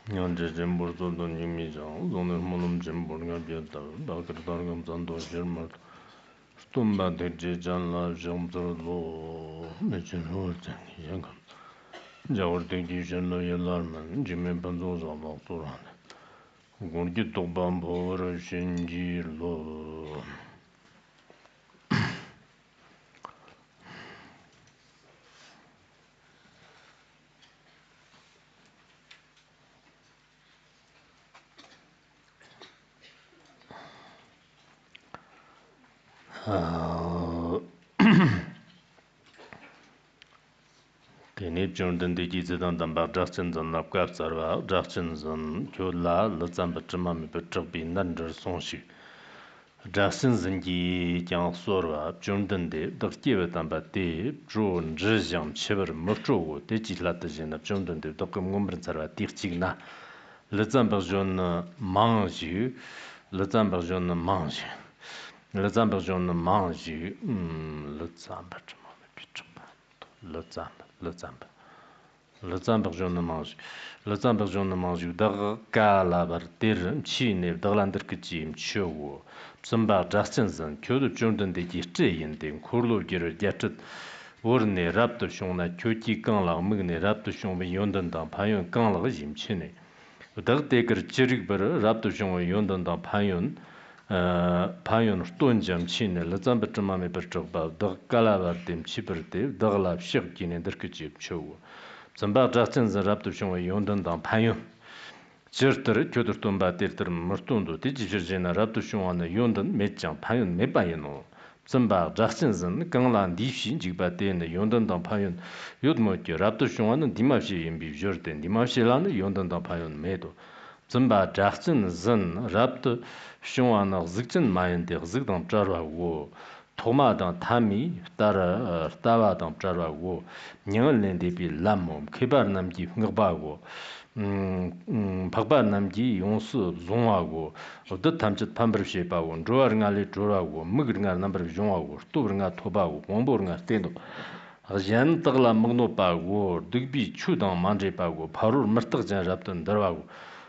Yanje jembur zodo nimi jang, zoner monum jembur nga bieta, bakar dargam zando jermar, stumba terje janla jambzor lo, mechin hor jangi yangam. Jawar teki shenlo yelarman, jime banzo zalak turane. Gorgi tokban bhora shenji lo. Kene Jordan de Gizidan Damba Jackson and Lapkar Sarva, Jackson, Kyola, Lazamba Chamami Petropi, Nander Sonshi. Jackson Zengi Yang Sorva, Jordan de, Dr. Tamba de, John Zhejiang Chever Mocho, Deji Latazin, Jordan de Dokum Gumbrand Sarva, Tirchigna, Lazamba John Manju, Lazamba John Manju, Lazamba John Manju, Lazamba Chamami Petropi, Lazamba. Le Zamberjon mange. Le Zamberjon mange. Dar kala tir chine darlander kiti mchowo. Psamba Justinson kyodo Jordan de gichte yende kurlo gero yatet. Orne rapto shona kyoti kanla mugne rapto shon yondan dan payon kanla jimchine. Dar teker chirig bar rapto shon yondan dan payon payon stonjam chine le Zamberjamame berchba dar kala bar dem chiberte darla shig gine derkiti mchowo. Zamba Justin Raptor Shong Yondan Dang Panyun. Jirter, Kyoderton Batilter Murtundo, Digijina Raptor Shong Yondan, Mechang Panyun Mebayano. Zamba Justin Ganglan Dishi, Jibate, Yondan Dang Panyun, Yudmoki, Raptor Shong, Dimashi in Bijorten, Dimashilan, Yondan Dang Panyun Medo. Zamba Justin Zen, Raptor Shong Zikton Mayan, der Zigdam Jarwa Wo. 토마당 타미 따라 따와당 자라고 냥을랜데비 람몸 개발 남기 흥거바고 박발 남기 용수 종하고 어떤 탐짓 판버시 바고 조아르가리 조라고 먹으르가 넘버 종하고 또르가 토바고 공보르가 때도 아젠 떡라 먹노 바고 득비 추당 만제 바고 바로 머떡자 잡던 들어가고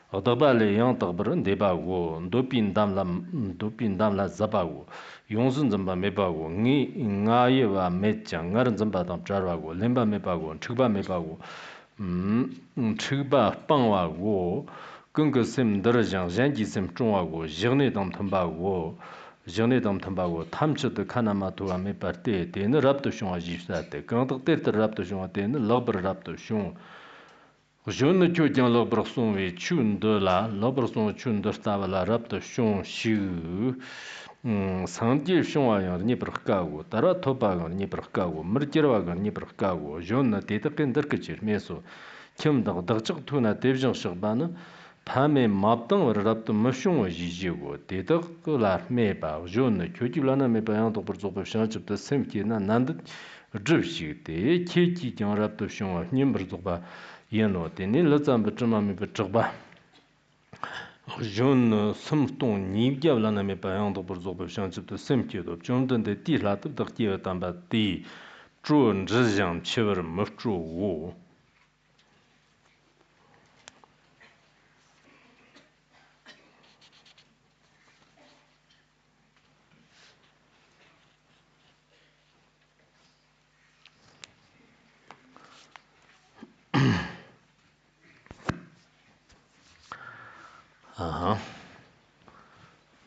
어더발레 영떡버는 대바고 도핀담라 잡바고 용순 점바 메바고 니 나예와 메짱 나른 점바담 자라고 렘바 메바고 측바 메바고 측바 빵와고 긍거셈 더러장 젠기셈 중하고 정내담 탐바고 정내담 탐바고 탐츠도 카나마토가 메파테 데는 랍도 숑아 지스다테 강덕테 랍도 숑아 데는 러버 랍도 숑 Jeune Tchoudian Lobreson et Chun de la, Lobreson Chun de Stavala Rapte Chon Shu, Sandier Chon Ayan Nibrkago, Tara Tobagan Nibrkago, Merkiragan Nibrkago, Jeune Tetakin Derkachir Meso, Kim Dachak Tuna Devjan Sherbana, Pame Maptan Rapte Machon Jijigo, Tetak la Meba, Jeune Kyokilana Mebayan de Burzo Shanchip de Semkina Nandit, Drivshi, Kiki Jan Rapte Chon, Nimberzoba. Yeno teni lazamba chamami bachba jeune somton nibya lana me payan do burzo be chanchip de semke do jondan de ti lat de ti tamba ti zhun zhiang chever mchu wo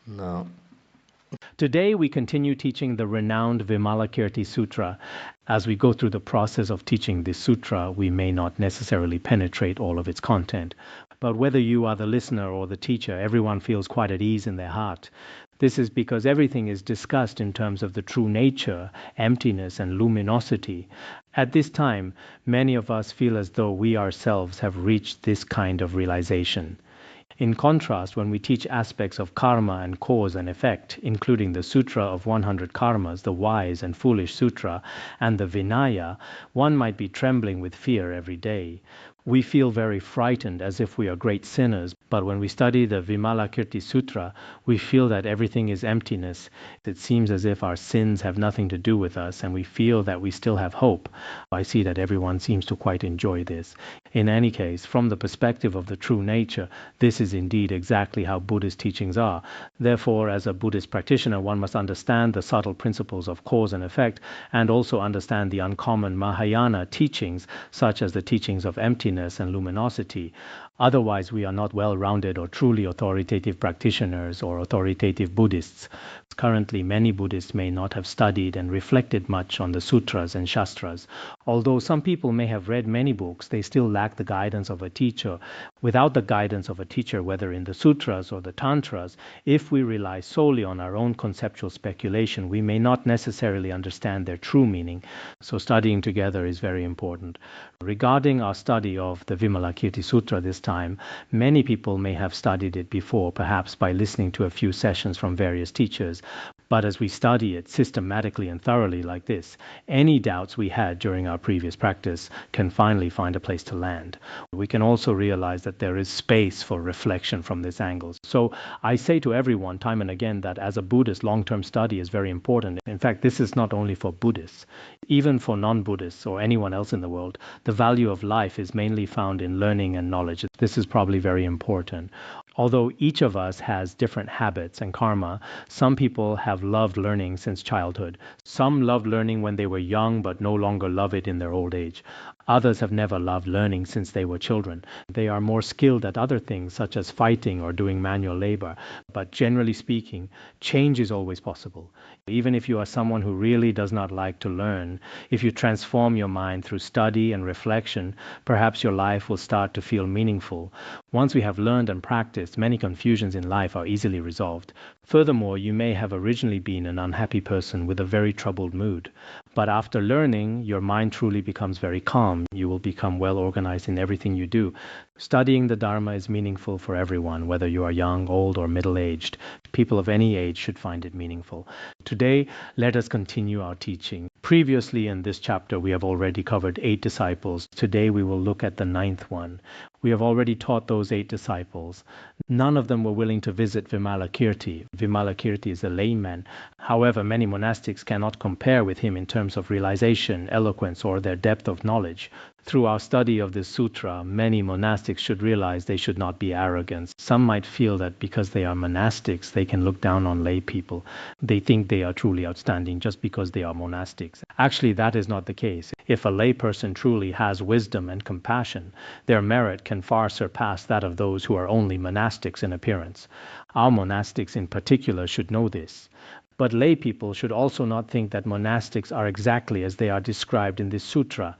Now Today we continue teaching the renowned Vimalakirti Sutra. As we go through the process of teaching this sutra, we may not necessarily penetrate all of its content. But whether you are the listener or the teacher, everyone feels quite at ease in their heart. This is because everything is discussed in terms of the true nature, emptiness, and luminosity. At this time, many of us feel as though we ourselves have reached this kind of realization. In contrast, when we teach aspects of karma and cause and effect, including the Sutra of 100 Karmas, the Wise and Foolish Sutra, and the Vinaya, one might be trembling with fear every day. We feel very frightened as if we are great sinners, But when we study the Vimalakirti Sutra, we feel that everything is emptiness. It seems as if our sins have nothing to do with us, and we feel that we still have hope. I see that everyone seems to quite enjoy this. In any case, from the perspective of the true nature, this is indeed exactly how Buddhist teachings are. Therefore, as a Buddhist practitioner, one must understand the subtle principles of cause and effect, and also understand the uncommon Mahayana teachings, such as the teachings of emptiness and luminosity. Otherwise, we are not well-rounded or truly authoritative practitioners or authoritative Buddhists. Currently, many Buddhists may not have studied and reflected much on the sutras and shastras. Although some people may have read many books, they still lack the guidance of a teacher. Without the guidance of a teacher, whether in the sutras or the tantras, if we rely solely on our own conceptual speculation, we may not necessarily understand their true meaning. So studying together is very important. Regarding our study of the Vimalakirti Sutra this time, many people may have studied it before, perhaps by listening to a few sessions from various teachers. But as we study it systematically and thoroughly like this, any doubts we had during our previous practice can finally find a place to land. We can also realize that there is space for reflection from this angle. So I say to everyone time and again that as a Buddhist, long-term study is very important. In fact, this is not only for Buddhists. Even for non-Buddhists or anyone else in the world, the value of life is mainly found in learning and knowledge. This is probably very important. Although each of us has different habits and karma, some people have loved learning since childhood. Some loved learning when they were young but no longer love it in their old age. Others have never loved learning since they were children. They are more skilled at other things such as fighting or doing manual labor. But generally speaking, change is always possible. Even if you are someone who really does not like to learn, if you transform your mind through study and reflection, perhaps your life will start to feel meaningful. Once we have learned and practiced, many confusions in life are easily resolved. Furthermore, you may have originally been an unhappy person with a very troubled mood. But after learning, your mind truly becomes very calm. You will become well organized in everything you do. Studying the Dharma is meaningful for everyone, whether you are young, old, or middle-aged. People of any age should find it meaningful. Today, let us continue our teaching. Previously in this chapter, we have already covered 8 disciples. Today, we will look at the 9th one. We have already taught those 8 disciples. None of them were willing to visit Vimalakirti. Vimalakirti is a layman. However, many monastics cannot compare with him in terms of realization, eloquence, or their depth of knowledge. Through our study of this sutra, many monastics should realize they should not be arrogant. Some might feel that because they are monastics, they can look down on lay people. They think they are truly outstanding just because they are monastics. Actually, that is not the case. If a lay person truly has wisdom and compassion, their merit can far surpass that of those who are only monastics in appearance. Our monastics in particular should know this. But lay people should also not think that monastics are exactly as they are described in this sutra.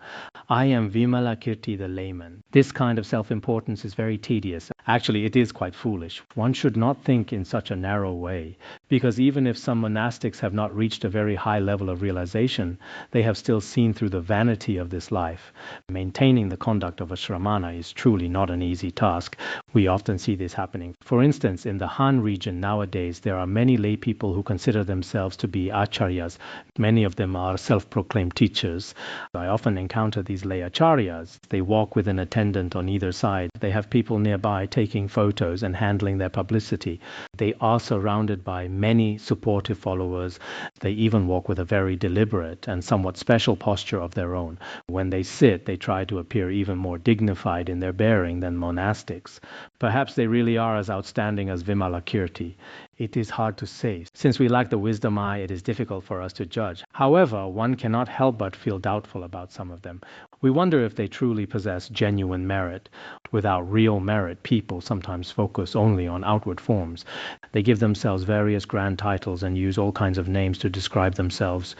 I am Vimalakirti the layman. This kind of self-importance is very tedious. Actually, it is quite foolish. One should not think in such a narrow way, because even if some monastics have not reached a very high level of realization, they have still seen through the vanity of this life. Maintaining the conduct of a shramana is truly not an easy task. We often see this happening. For instance, in the Han region nowadays, there are many lay people who consider themselves to be acharyas. Many of them are self-proclaimed teachers. I often encounter these lay acharyas. They walk with an attendant on either side. They have people nearby taking photos and handling their publicity. They are surrounded by many supportive followers. They even walk with a very deliberate and somewhat special posture of their own. When they sit, they try to appear even more dignified in their bearing than monastics. Perhaps they really are as outstanding as Vimalakirti. It is hard to say. Since we lack the wisdom eye, it is difficult for us to judge. However, one cannot help but feel doubtful about some of them. We wonder if they truly possess genuine merit. Without real merit, people sometimes focus only on outward forms. They give themselves various grand titles and use all kinds of names to describe themselves.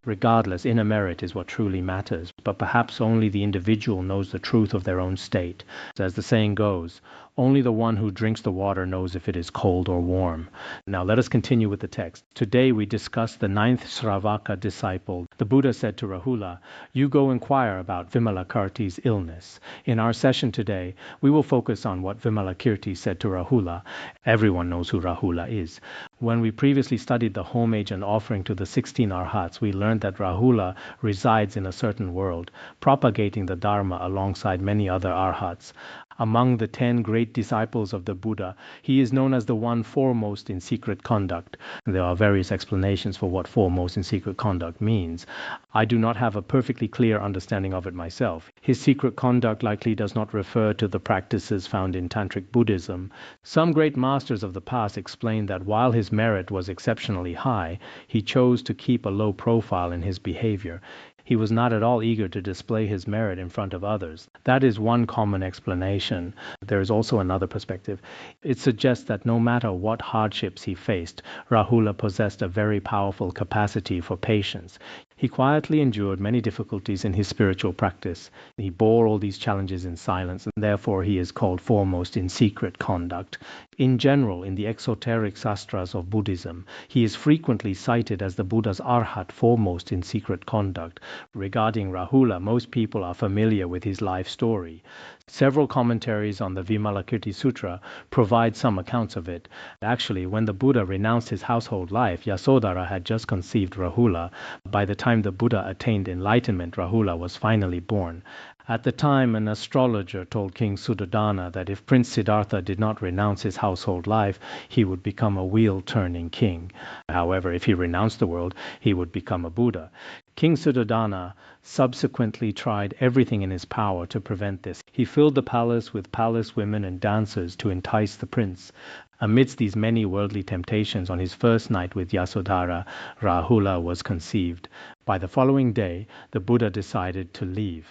Regardless, inner merit is what truly matters. But perhaps only the individual knows the truth of their own state. As the saying goes, only the one who drinks the water knows if it is cold or warm. Now let us continue with the text. Today we discuss the 9th Sravaka disciple. The Buddha said to Rahula, "You go inquire about Vimalakirti's illness." In our session today, we will focus on what Vimalakirti said to Rahula. Everyone knows who Rahula is. When we previously studied the homage and offering to the 16 Arhats, we learned that Rahula resides in a certain world, propagating the Dharma alongside many other Arhats. Among the 10 great disciples of the Buddha, he is known as the one foremost in secret conduct. There are various explanations for what foremost in secret conduct means. I do not have a perfectly clear understanding of it myself. His secret conduct likely does not refer to the practices found in Tantric Buddhism. Some great masters of the past explained that while his merit was exceptionally high, he chose to keep a low profile in his behavior. He was not at all eager to display his merit in front of others. That is one common explanation. There is also another perspective. It suggests that no matter what hardships he faced, Rahula possessed a very powerful capacity for patience. He quietly endured many difficulties in his spiritual practice. He bore all these challenges in silence, and therefore he is called foremost in secret conduct. In general, in the exoteric sastras of Buddhism, he is frequently cited as the Buddha's arhat, foremost in secret conduct. Regarding Rahula, most people are familiar with his life story. Several commentaries on the Vimalakirti Sutra provide some accounts of it. Actually, when the Buddha renounced his household life, Yasodhara had just conceived Rahula. By the time the Buddha attained enlightenment, Rahula was finally born. At the time, an astrologer told King Suddhodana that if Prince Siddhartha did not renounce his household life, he would become a wheel-turning king. However, if he renounced the world, he would become a Buddha. King Suddhodana subsequently tried everything in his power to prevent this. He filled the palace with palace women and dancers to entice the prince. Amidst these many worldly temptations, on his first night with Yasodhara, Rahula was conceived. By the following day, the Buddha decided to leave.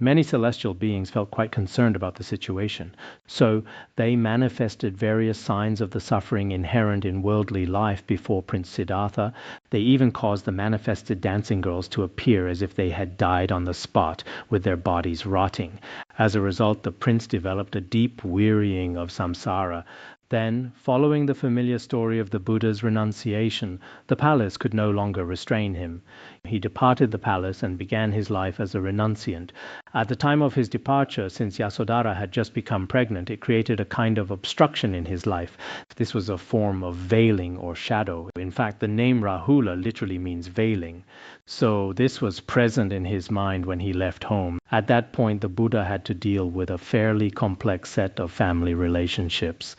Many celestial beings felt quite concerned about the situation, so they manifested various signs of the suffering inherent in worldly life before Prince Siddhartha. They even caused the manifested dancing girls to appear as if they had died on the spot, with their bodies rotting. As a result, the prince developed a deep wearying of samsara. Then, following the familiar story of the Buddha's renunciation, the palace could no longer restrain him. He departed the palace and began his life as a renunciant. At the time of his departure, since Yasodhara had just become pregnant, it created a kind of obstruction in his life. This was a form of veiling or shadow. In fact, the name Rahula literally means veiling. So this was present in his mind when he left home. At that point, the Buddha had to deal with a fairly complex set of family relationships.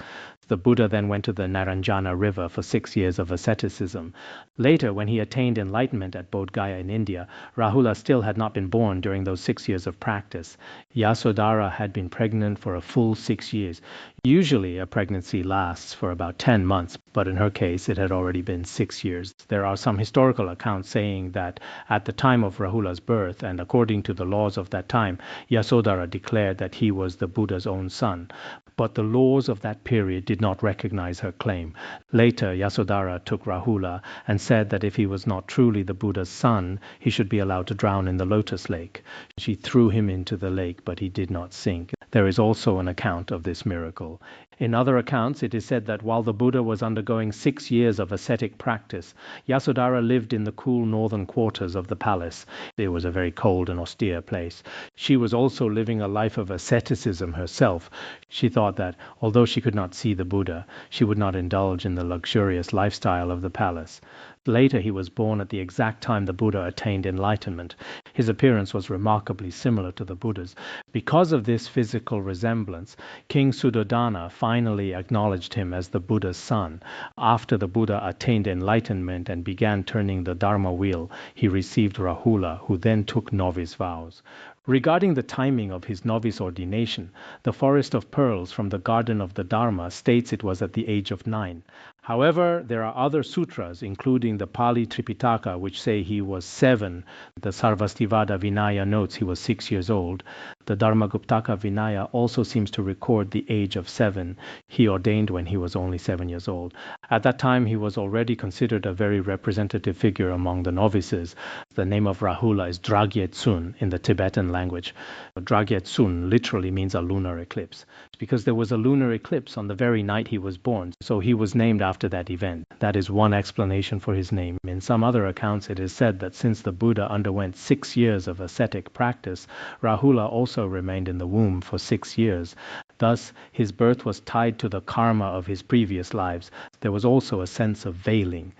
The Buddha then went to the Naranjana River for 6 years of asceticism. Later, when he attained enlightenment at Bodh Gaya in India, Rahula still had not been born during those 6 years of practice. Yasodhara had been pregnant for a full 6 years. Usually, a pregnancy lasts for about 10 months, but in her case, it had already been 6 years. There are some historical accounts saying that at the time of Rahula's birth, and according to the laws of that time, Yasodhara declared that he was the Buddha's own son. But the laws of that period did not recognize her claim. Later, Yasodhara took Rahula and said that if he was not truly the Buddha's son, he should be allowed to drown in the lotus lake. She threw him into the lake, but he did not sink. There is also an account of this miracle. In other accounts, it is said that while the Buddha was undergoing 6 years of ascetic practice, Yasodhara lived in the cool northern quarters of the palace. It was a very cold and austere place. She was also living a life of asceticism herself. She thought that, although she could not see the Buddha, she would not indulge in the luxurious lifestyle of the palace. Later, he was born at the exact time the Buddha attained enlightenment. His appearance was remarkably similar to the Buddha's. Because of this physical resemblance, King Suddhodana finally acknowledged him as the Buddha's son. After the Buddha attained enlightenment and began turning the Dharma wheel, he received Rahula, who then took novice vows. Regarding the timing of his novice ordination, the Forest of Pearls from the Garden of the Dharma states it was at the age of 9. However, there are other sutras, including the Pali Tripitaka, which say he was 7. The Sarvastivada Vinaya notes he was 6 years old. The Dharmaguptaka Vinaya also seems to record the age of 7. He ordained when he was only 7 years old. At that time, he was already considered a very representative figure among the novices. The name of Rahula is Dragye Tsun in the Tibetan language. Dragye Tsun literally means a lunar eclipse, because there was a lunar eclipse on the very night he was born, so he was named after that event. That is one explanation for his name. In some other accounts, it is said that since the Buddha underwent 6 years of ascetic practice, Rahula also remained in the womb for 6 years. Thus, his birth was tied to the karma of his previous lives. There was also a sense of veiling.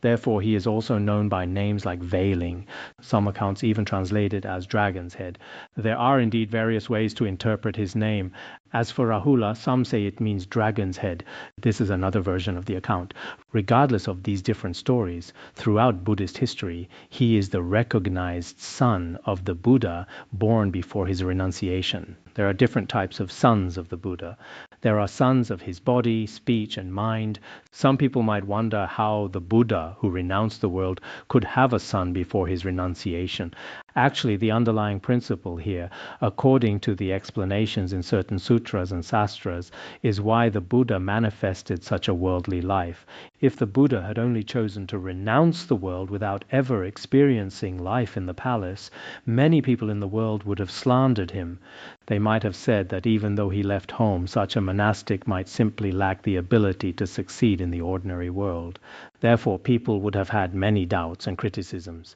Therefore, he is also known by names like Veiling, some accounts even translate it as Dragon's Head. There are indeed various ways to interpret his name. As for Rahula, some say it means Dragon's Head. This is another version of the account. Regardless of these different stories, throughout Buddhist history, he is the recognized son of the Buddha born before his renunciation. There are different types of sons of the Buddha. There are sons of his body, speech, and mind. Some people might wonder how the Buddha, who renounced the world, could have a son before his renunciation. Actually, the underlying principle here, according to the explanations in certain sutras and sastras, is why the Buddha manifested such a worldly life. If the Buddha had only chosen to renounce the world without ever experiencing life in the palace, many people in the world would have slandered him. They might have said that even though he left home, such a monastic might simply lack the ability to succeed in the ordinary world. Therefore, people would have had many doubts and criticisms.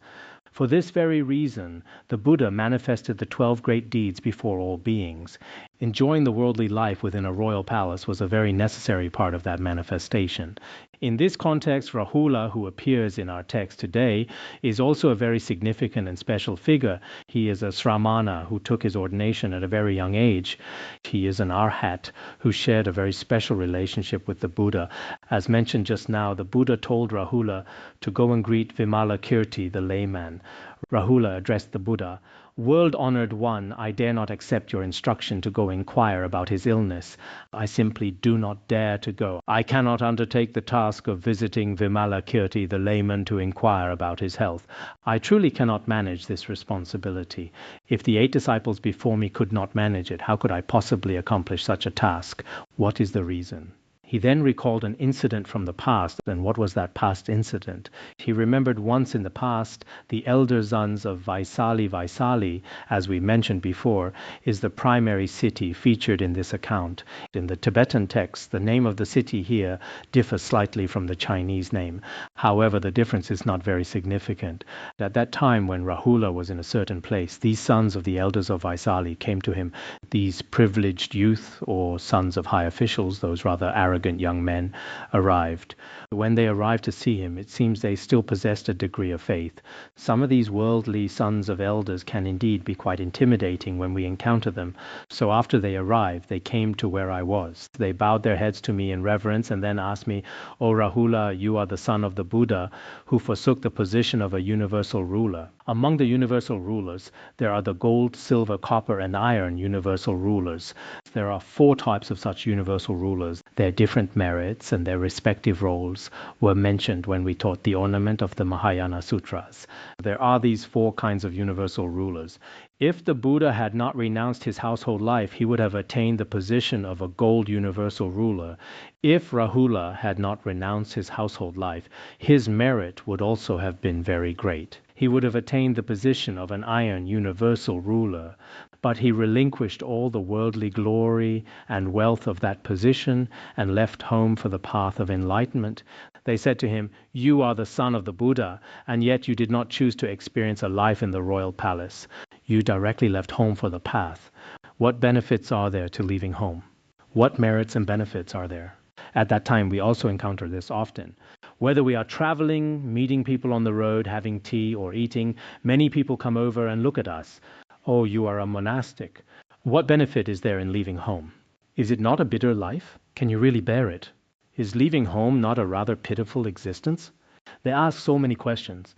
For this very reason, the Buddha manifested the 12 great deeds before all beings. Enjoying the worldly life within a royal palace was a very necessary part of that manifestation. In this context, Rahula, who appears in our text today, is also a very significant and special figure. He is a Sramana who took his ordination at a very young age. He is an Arhat who shared a very special relationship with the Buddha. As mentioned just now, the Buddha told Rahula to go and greet Vimalakirti, the layman. Rahula addressed the Buddha, "World-honored one, I dare not accept your instruction to go inquire about his illness. I simply do not dare to go. I cannot undertake the task of visiting Vimalakirti, the layman, to inquire about his health. I truly cannot manage this responsibility. If the 8 disciples before me could not manage it, how could I possibly accomplish such a task? What is the reason?" He then recalled an incident from the past. And what was that past incident? He remembered once in the past, the elder sons of Vaisali, as we mentioned before, is the primary city featured in this account. In the Tibetan text, the name of the city here differs slightly from the Chinese name. However, the difference is not very significant. At that time when Rahula was in a certain place, these sons of the elders of Vaisali came to him. These privileged youth, or sons of high officials, those rather arrogant young men, arrived. When they arrived to see him, it seems they still possessed a degree of faith. Some of these worldly sons of elders can indeed be quite intimidating when we encounter them. So after they arrived, they came to where I was. They bowed their heads to me in reverence and then asked me, "O Rahula, you are the son of the Buddha who forsook the position of a universal ruler." Among the universal rulers, there are the gold, silver, copper, and iron universal rulers. There are 4 types of such universal rulers. Their different merits and their respective roles were mentioned when we taught the ornament of the Mahayana Sutras. There are these 4 kinds of universal rulers. If the Buddha had not renounced his household life, he would have attained the position of a gold universal ruler. If Rahula had not renounced his household life, his merit would also have been very great. He would have attained the position of an iron universal ruler. But he relinquished all the worldly glory and wealth of that position and left home for the path of enlightenment. They said to him, "You are the son of the Buddha, and yet you did not choose to experience a life in the royal palace. You directly left home for the path. What benefits are there to leaving home? What merits and benefits are there?" At that time, we also encounter this often. Whether we are traveling, meeting people on the road, having tea, or eating, many people come over and look at us. "Oh, you are a monastic. What benefit is there in leaving home? Is it not a bitter life? Can you really bear it? Is leaving home not a rather pitiful existence?" They ask so many questions.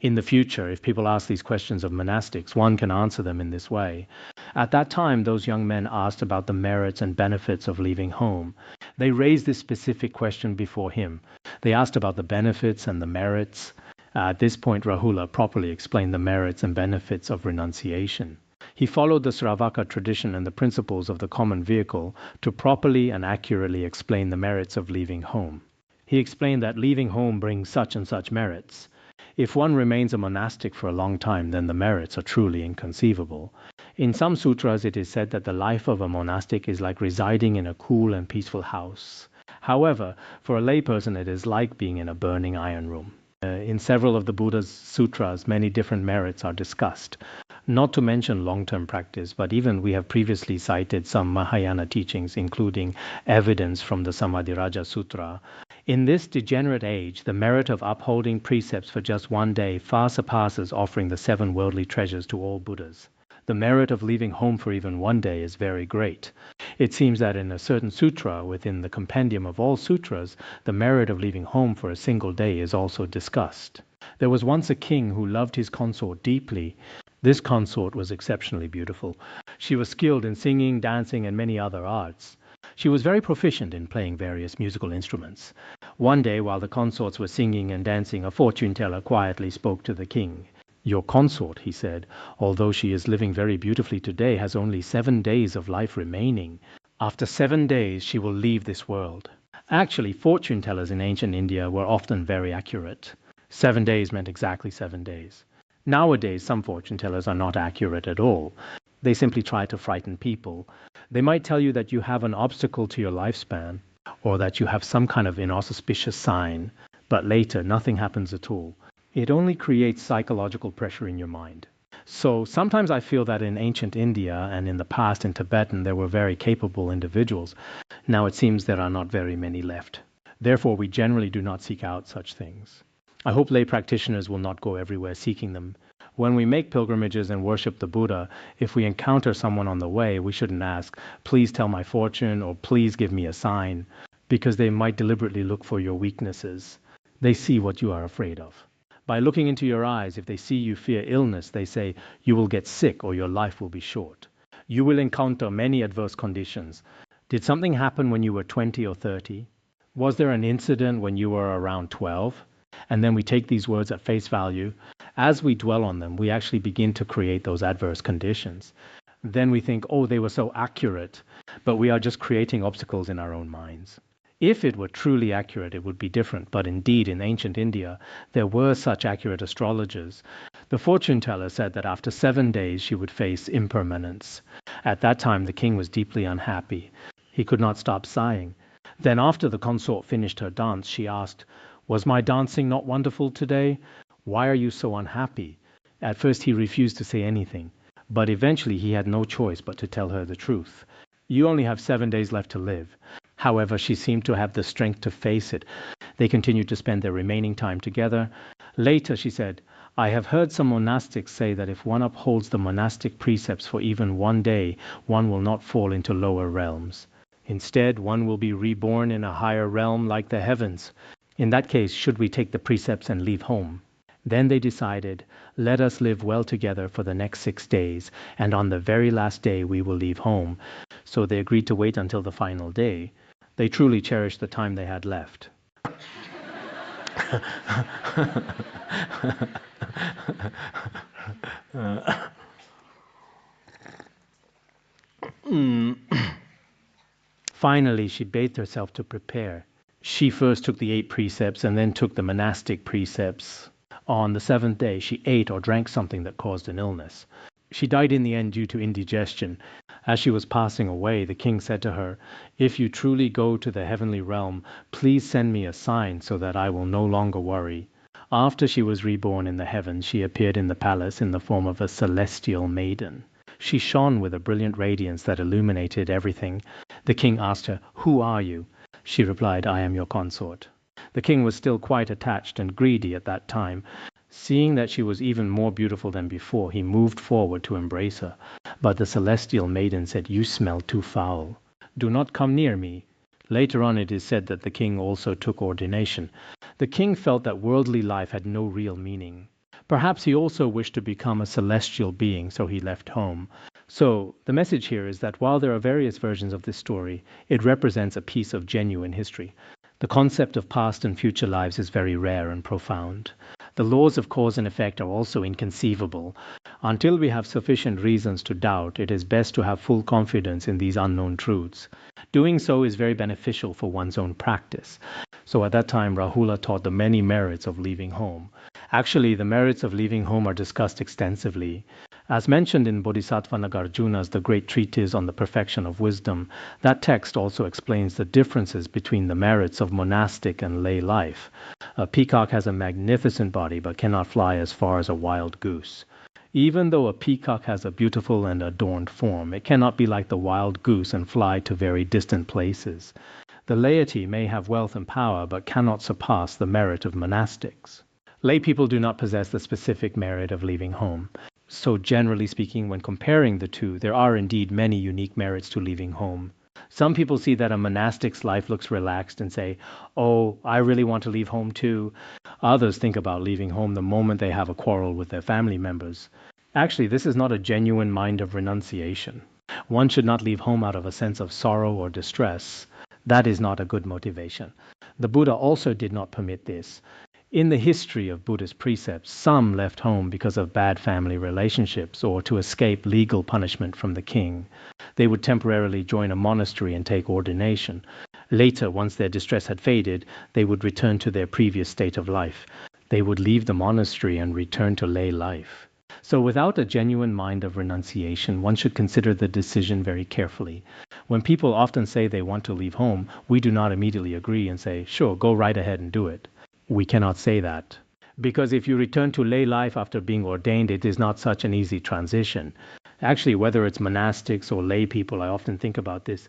In the future, if people ask these questions of monastics, one can answer them in this way. At that time, those young men asked about the merits and benefits of leaving home. They raised this specific question before him. They asked about the benefits and the merits. At this point, Rahula properly explained the merits and benefits of renunciation. He followed the Sravaka tradition and the principles of the common vehicle to properly and accurately explain the merits of leaving home. He explained that leaving home brings such and such merits. If one remains a monastic for a long time, then the merits are truly inconceivable. In some sutras, it is said that the life of a monastic is like residing in a cool and peaceful house. However, for a layperson, it is like being in a burning iron room. In several of the Buddha's sutras, many different merits are discussed. Not to mention long-term practice, but even we have previously cited some Mahayana teachings, including evidence from the Samadhiraja Sutra. In this degenerate age, the merit of upholding precepts for just one day far surpasses offering the 7 worldly treasures to all Buddhas. The merit of leaving home for even one day is very great. It seems that in a certain sutra within the compendium of all sutras, the merit of leaving home for a single day is also discussed. There was once a king who loved his consort deeply. This consort was exceptionally beautiful. She was skilled in singing, dancing, and many other arts. She was very proficient in playing various musical instruments. One day, while the consorts were singing and dancing, a fortune teller quietly spoke to the king. "Your consort," he said, "although she is living very beautifully today, has only 7 days of life remaining. After 7 days, she will leave this world." Actually, fortune tellers in ancient India were often very accurate. 7 days meant exactly 7 days. Nowadays, some fortune tellers are not accurate at all. They simply try to frighten people. They might tell you that you have an obstacle to your lifespan, or that you have some kind of inauspicious sign, but later nothing happens at all. It only creates psychological pressure in your mind. So sometimes I feel that in ancient India and in the past in Tibetan there were very capable individuals. Now it seems there are not very many left. Therefore we generally do not seek out such things. I hope lay practitioners will not go everywhere seeking them. When we make pilgrimages and worship the Buddha, if we encounter someone on the way, we shouldn't ask, "Please tell my fortune," or "Please give me a sign," because they might deliberately look for your weaknesses. They see what you are afraid of. By looking into your eyes, if they see you fear illness, they say, "You will get sick or your life will be short." You will encounter many adverse conditions. Did something happen when you were 20 or 30? Was there an incident when you were around 12? And then we take these words at face value. As we dwell on them, we actually begin to create those adverse conditions. Then we think, "Oh, they were so accurate," but we are just creating obstacles in our own minds. If it were truly accurate, it would be different. But indeed, in ancient India, there were such accurate astrologers. The fortune teller said that after 7 days she would face impermanence. At that time, the king was deeply unhappy. He could not stop sighing. Then after the consort finished her dance, she asked, "Was my dancing not wonderful today? Why are you so unhappy?" At first he refused to say anything, but eventually he had no choice but to tell her the truth. "You only have 7 days left to live." However, she seemed to have the strength to face it. They continued to spend their remaining time together. Later she said, "I have heard some monastics say that if one upholds the monastic precepts for even one day, one will not fall into lower realms. Instead, one will be reborn in a higher realm like the heavens. In that case, should we take the precepts and leave home?" Then they decided, "Let us live well together for the next 6 days, and on the very last day we will leave home." So they agreed to wait until the final day. They truly cherished the time they had left. Finally, she bathed herself to prepare. She first took the 8 precepts and then took the monastic precepts. On the 7th day, she ate or drank something that caused an illness. She died in the end due to indigestion. As she was passing away, the king said to her, "If you truly go to the heavenly realm, please send me a sign so that I will no longer worry." After she was reborn in the heavens, she appeared in the palace in the form of a celestial maiden. She shone with a brilliant radiance that illuminated everything. The king asked her, "Who are you?" She replied, "I am your consort." The king was still quite attached and greedy at that time. Seeing that she was even more beautiful than before, he moved forward to embrace her. But the celestial maiden said, "You smell too foul. Do not come near me." Later on it is said that the king also took ordination. The king felt that worldly life had no real meaning. Perhaps he also wished to become a celestial being, so he left home. So the message here is that while there are various versions of this story, it represents a piece of genuine history. The concept of past and future lives is very rare and profound. The laws of cause and effect are also inconceivable. Until we have sufficient reasons to doubt, it is best to have full confidence in these unknown truths. Doing so is very beneficial for one's own practice. So at that time, Rahula taught the many merits of leaving home. Actually, the merits of leaving home are discussed extensively. As mentioned in Bodhisattva Nagarjuna's The Great Treatise on the Perfection of Wisdom, that text also explains the differences between the merits of monastic and lay life. A peacock has a magnificent body but cannot fly as far as a wild goose. Even though a peacock has a beautiful and adorned form, it cannot be like the wild goose and fly to very distant places. The laity may have wealth and power, but cannot surpass the merit of monastics. Lay people do not possess the specific merit of leaving home. So generally speaking, when comparing the two, there are indeed many unique merits to leaving home. Some people see that a monastic's life looks relaxed and say, "Oh, I really want to leave home too." Others think about leaving home the moment they have a quarrel with their family members. Actually, this is not a genuine mind of renunciation. One should not leave home out of a sense of sorrow or distress. That is not a good motivation. The Buddha also did not permit this. In the history of Buddhist precepts, some left home because of bad family relationships or to escape legal punishment from the king. They would temporarily join a monastery and take ordination. Later, once their distress had faded, they would return to their previous state of life. They would leave the monastery and return to lay life. So without a genuine mind of renunciation, one should consider the decision very carefully. When people often say they want to leave home, we do not immediately agree and say, "Sure, go right ahead and do it." We cannot say that. Because if you return to lay life after being ordained, it is not such an easy transition. Actually, whether it's monastics or lay people, I often think about this.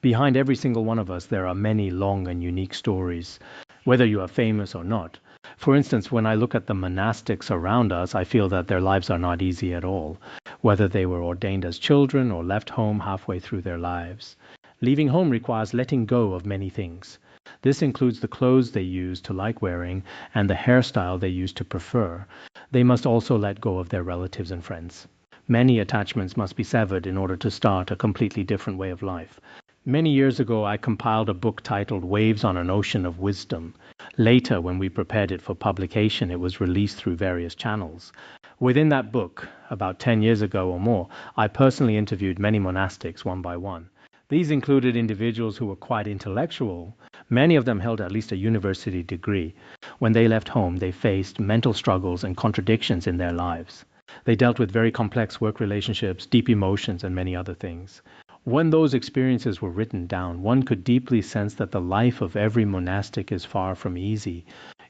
Behind every single one of us, there are many long and unique stories, whether you are famous or not. For instance, when I look at the monastics around us, I feel that their lives are not easy at all, whether they were ordained as children or left home halfway through their lives. Leaving home requires letting go of many things. This includes the clothes they use to like wearing and the hairstyle they used to prefer. They must also let go of their relatives and friends. Many attachments must be severed in order to start a completely different way of life. Many years ago, I compiled a book titled Waves on an Ocean of Wisdom. Later, when we prepared it for publication, it was released through various channels. Within that book, about 10 years ago or more, I personally interviewed many monastics one by one. These included individuals who were quite intellectual. Many of them held at least a university degree. When they left home, they faced mental struggles and contradictions in their lives. They dealt with very complex work relationships, deep emotions, and many other things. When those experiences were written down, one could deeply sense that the life of every monastic is far from easy.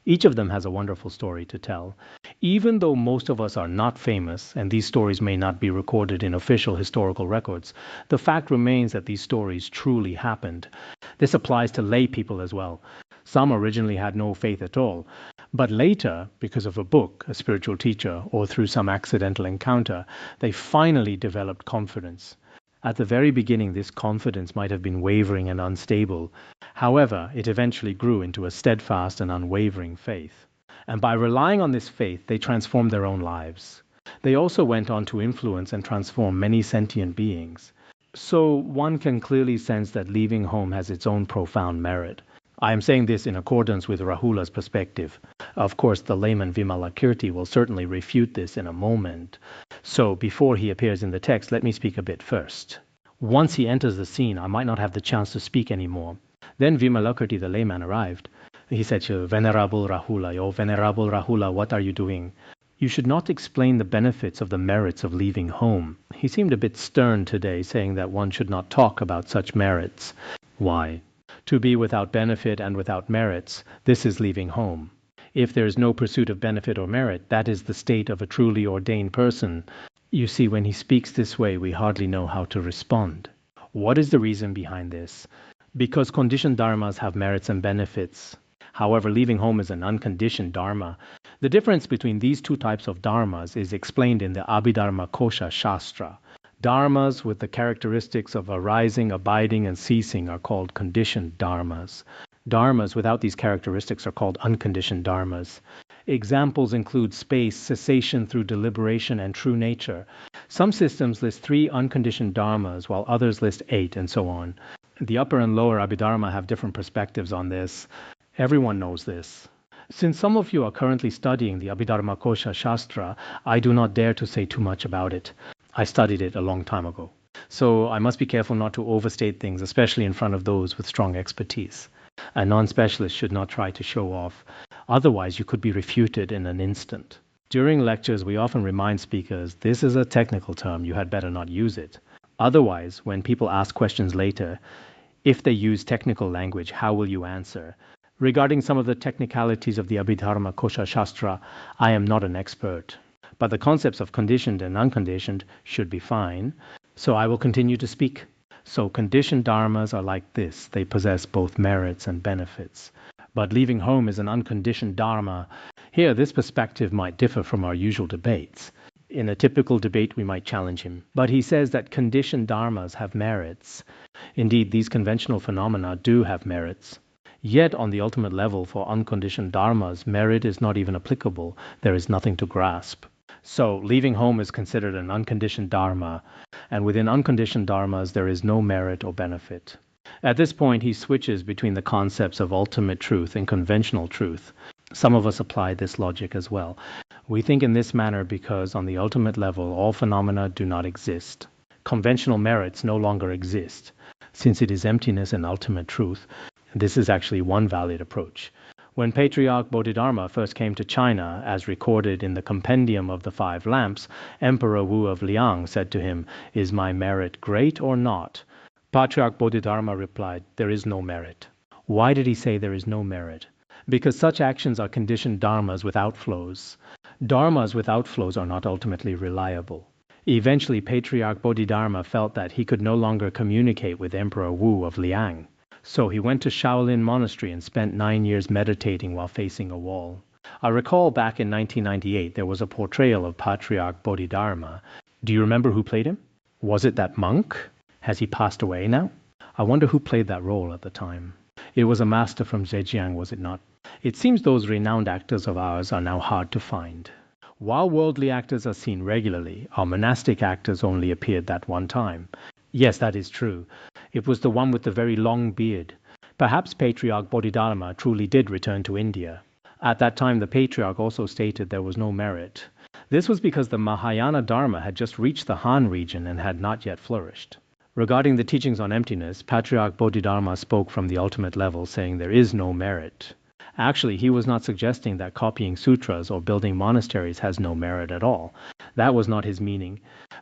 Each of them has a wonderful story to tell. Even though most of us are not famous, and these stories may not be recorded in official historical records, the fact remains that these stories truly happened. This applies to lay people as well. Some originally had no faith at all, but later, because of a book, a spiritual teacher, or through some accidental encounter, they finally developed confidence. At the very beginning, this confidence might have been wavering and unstable. However, it eventually grew into a steadfast and unwavering faith. And by relying on this faith, they transformed their own lives. They also went on to influence and transform many sentient beings. So one can clearly sense that leaving home has its own profound merit. I am saying this in accordance with Rahula's perspective. Of course, the layman Vimalakirti will certainly refute this in a moment. So before he appears in the text, let me speak a bit first. Once he enters the scene, I might not have the chance to speak anymore. Then Vimalakirti, the layman, arrived. He said to Venerable Rahula, "Oh, Venerable Rahula, what are you doing? You should not explain the benefits of the merits of leaving home." He seemed a bit stern today, saying that one should not talk about such merits. Why? To be without benefit and without merits, this is leaving home. If there is no pursuit of benefit or merit, that is the state of a truly ordained person. You see, when he speaks this way, we hardly know how to respond. What is the reason behind this? Because conditioned dharmas have merits and benefits. However, leaving home is an unconditioned dharma. The difference between these two types of dharmas is explained in the Abhidharma Kosha Shastra. Dharmas with the characteristics of arising, abiding, and ceasing are called conditioned dharmas. Dharmas without these characteristics are called unconditioned dharmas. Examples include space, cessation through deliberation, and true nature. Some systems list 3 unconditioned dharmas, while others list 8, and so on. The upper and lower Abhidharma have different perspectives on this. Everyone knows this. Since some of you are currently studying the Abhidharma Kosha Shastra, I do not dare to say too much about it. I studied it a long time ago. So I must be careful not to overstate things, especially in front of those with strong expertise. A non-specialist should not try to show off. Otherwise, you could be refuted in an instant. During lectures, we often remind speakers, this is a technical term, you had better not use it. Otherwise, when people ask questions later, if they use technical language, how will you answer? Regarding some of the technicalities of the Abhidharma Kosha Shastra, I am not an expert. But the concepts of conditioned and unconditioned should be fine. So I will continue to speak. So conditioned dharmas are like this. They possess both merits and benefits. But leaving home is an unconditioned dharma. Here, this perspective might differ from our usual debates. In a typical debate, we might challenge him. But he says that conditioned dharmas have merits. Indeed, these conventional phenomena do have merits. Yet, on the ultimate level, for unconditioned dharmas, merit is not even applicable. There is nothing to grasp. So, leaving home is considered an unconditioned dharma, and within unconditioned dharmas, there is no merit or benefit. At this point, he switches between the concepts of ultimate truth and conventional truth. Some of us apply this logic as well. We think in this manner because, on the ultimate level, all phenomena do not exist. Conventional merits no longer exist. Since it is emptiness and ultimate truth, this is actually one valid approach. When Patriarch Bodhidharma first came to China, as recorded in the Compendium of the Five Lamps, Emperor Wu of Liang said to him, "Is my merit great or not?" Patriarch Bodhidharma replied, "There is no merit." Why did he say there is no merit? Because such actions are conditioned dharmas with outflows. Dharmas with outflows are not ultimately reliable. Eventually, Patriarch Bodhidharma felt that he could no longer communicate with Emperor Wu of Liang. So he went to Shaolin Monastery and spent 9 years meditating while facing a wall. I recall back in 1998 there was a portrayal of Patriarch Bodhidharma. Do you remember who played him? Was it that monk? Has he passed away now? I wonder who played that role at the time. It was a master from Zhejiang, was it not? It seems those renowned actors of ours are now hard to find. While worldly actors are seen regularly, our monastic actors only appeared that one time. Yes, that is true. It was the one with the very long beard. Perhaps Patriarch Bodhidharma truly did return to India. At that time, the Patriarch also stated there was no merit. This was because the Mahayana Dharma had just reached the Han region and had not yet flourished. Regarding the teachings on emptiness, Patriarch Bodhidharma spoke from the ultimate level, saying there is no merit. Actually, he was not suggesting that copying sutras or building monasteries has no merit at all. That was not his meaning.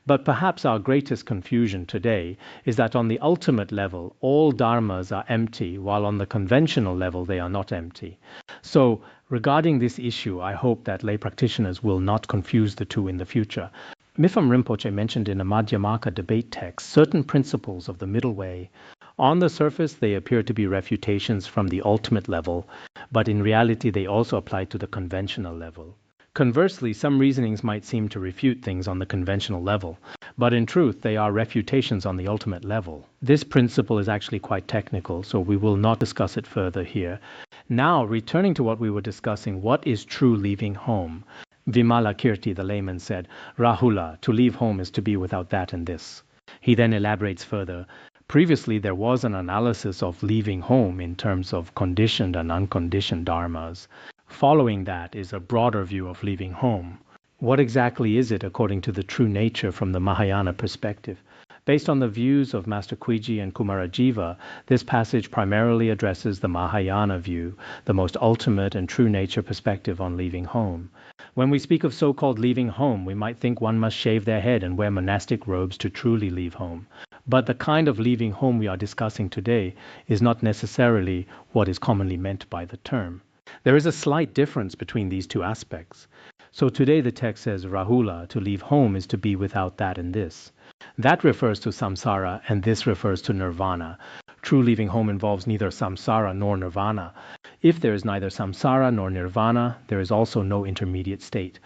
But perhaps our greatest confusion today is that on the ultimate level, all dharmas are empty, while on the conventional level, they are not empty. So, regarding this issue, I hope that lay practitioners will not confuse the two in the future. Mipham Rinpoche mentioned in a Madhyamaka debate text certain principles of the middle way. On the surface, they appear to be refutations from the ultimate level, but in reality, they also apply to the conventional level. Conversely, some reasonings might seem to refute things on the conventional level, but in truth, they are refutations on the ultimate level. This principle is actually quite technical, so we will not discuss it further here. Now, returning to what we were discussing, what is true leaving home? Vimalakirti, the layman, said, "Rahula, to leave home is to be without that and this." He then elaborates further. Previously, there was an analysis of leaving home in terms of conditioned and unconditioned dharmas. Following that is a broader view of leaving home. What exactly is it according to the true nature from the Mahayana perspective? Based on the views of Master Kuiji and Kumarajiva, this passage primarily addresses the Mahayana view, the most ultimate and true nature perspective on leaving home. When we speak of so-called leaving home, we might think one must shave their head and wear monastic robes to truly leave home. But the kind of leaving home we are discussing today is not necessarily what is commonly meant by the term. There is a slight difference between these two aspects. So today the text says, Rahula, to leave home is to be without that and this. That refers to samsara, and this refers to nirvana. True leaving home involves neither samsara nor nirvana. If there is neither samsara nor nirvana, there is also no intermediate state.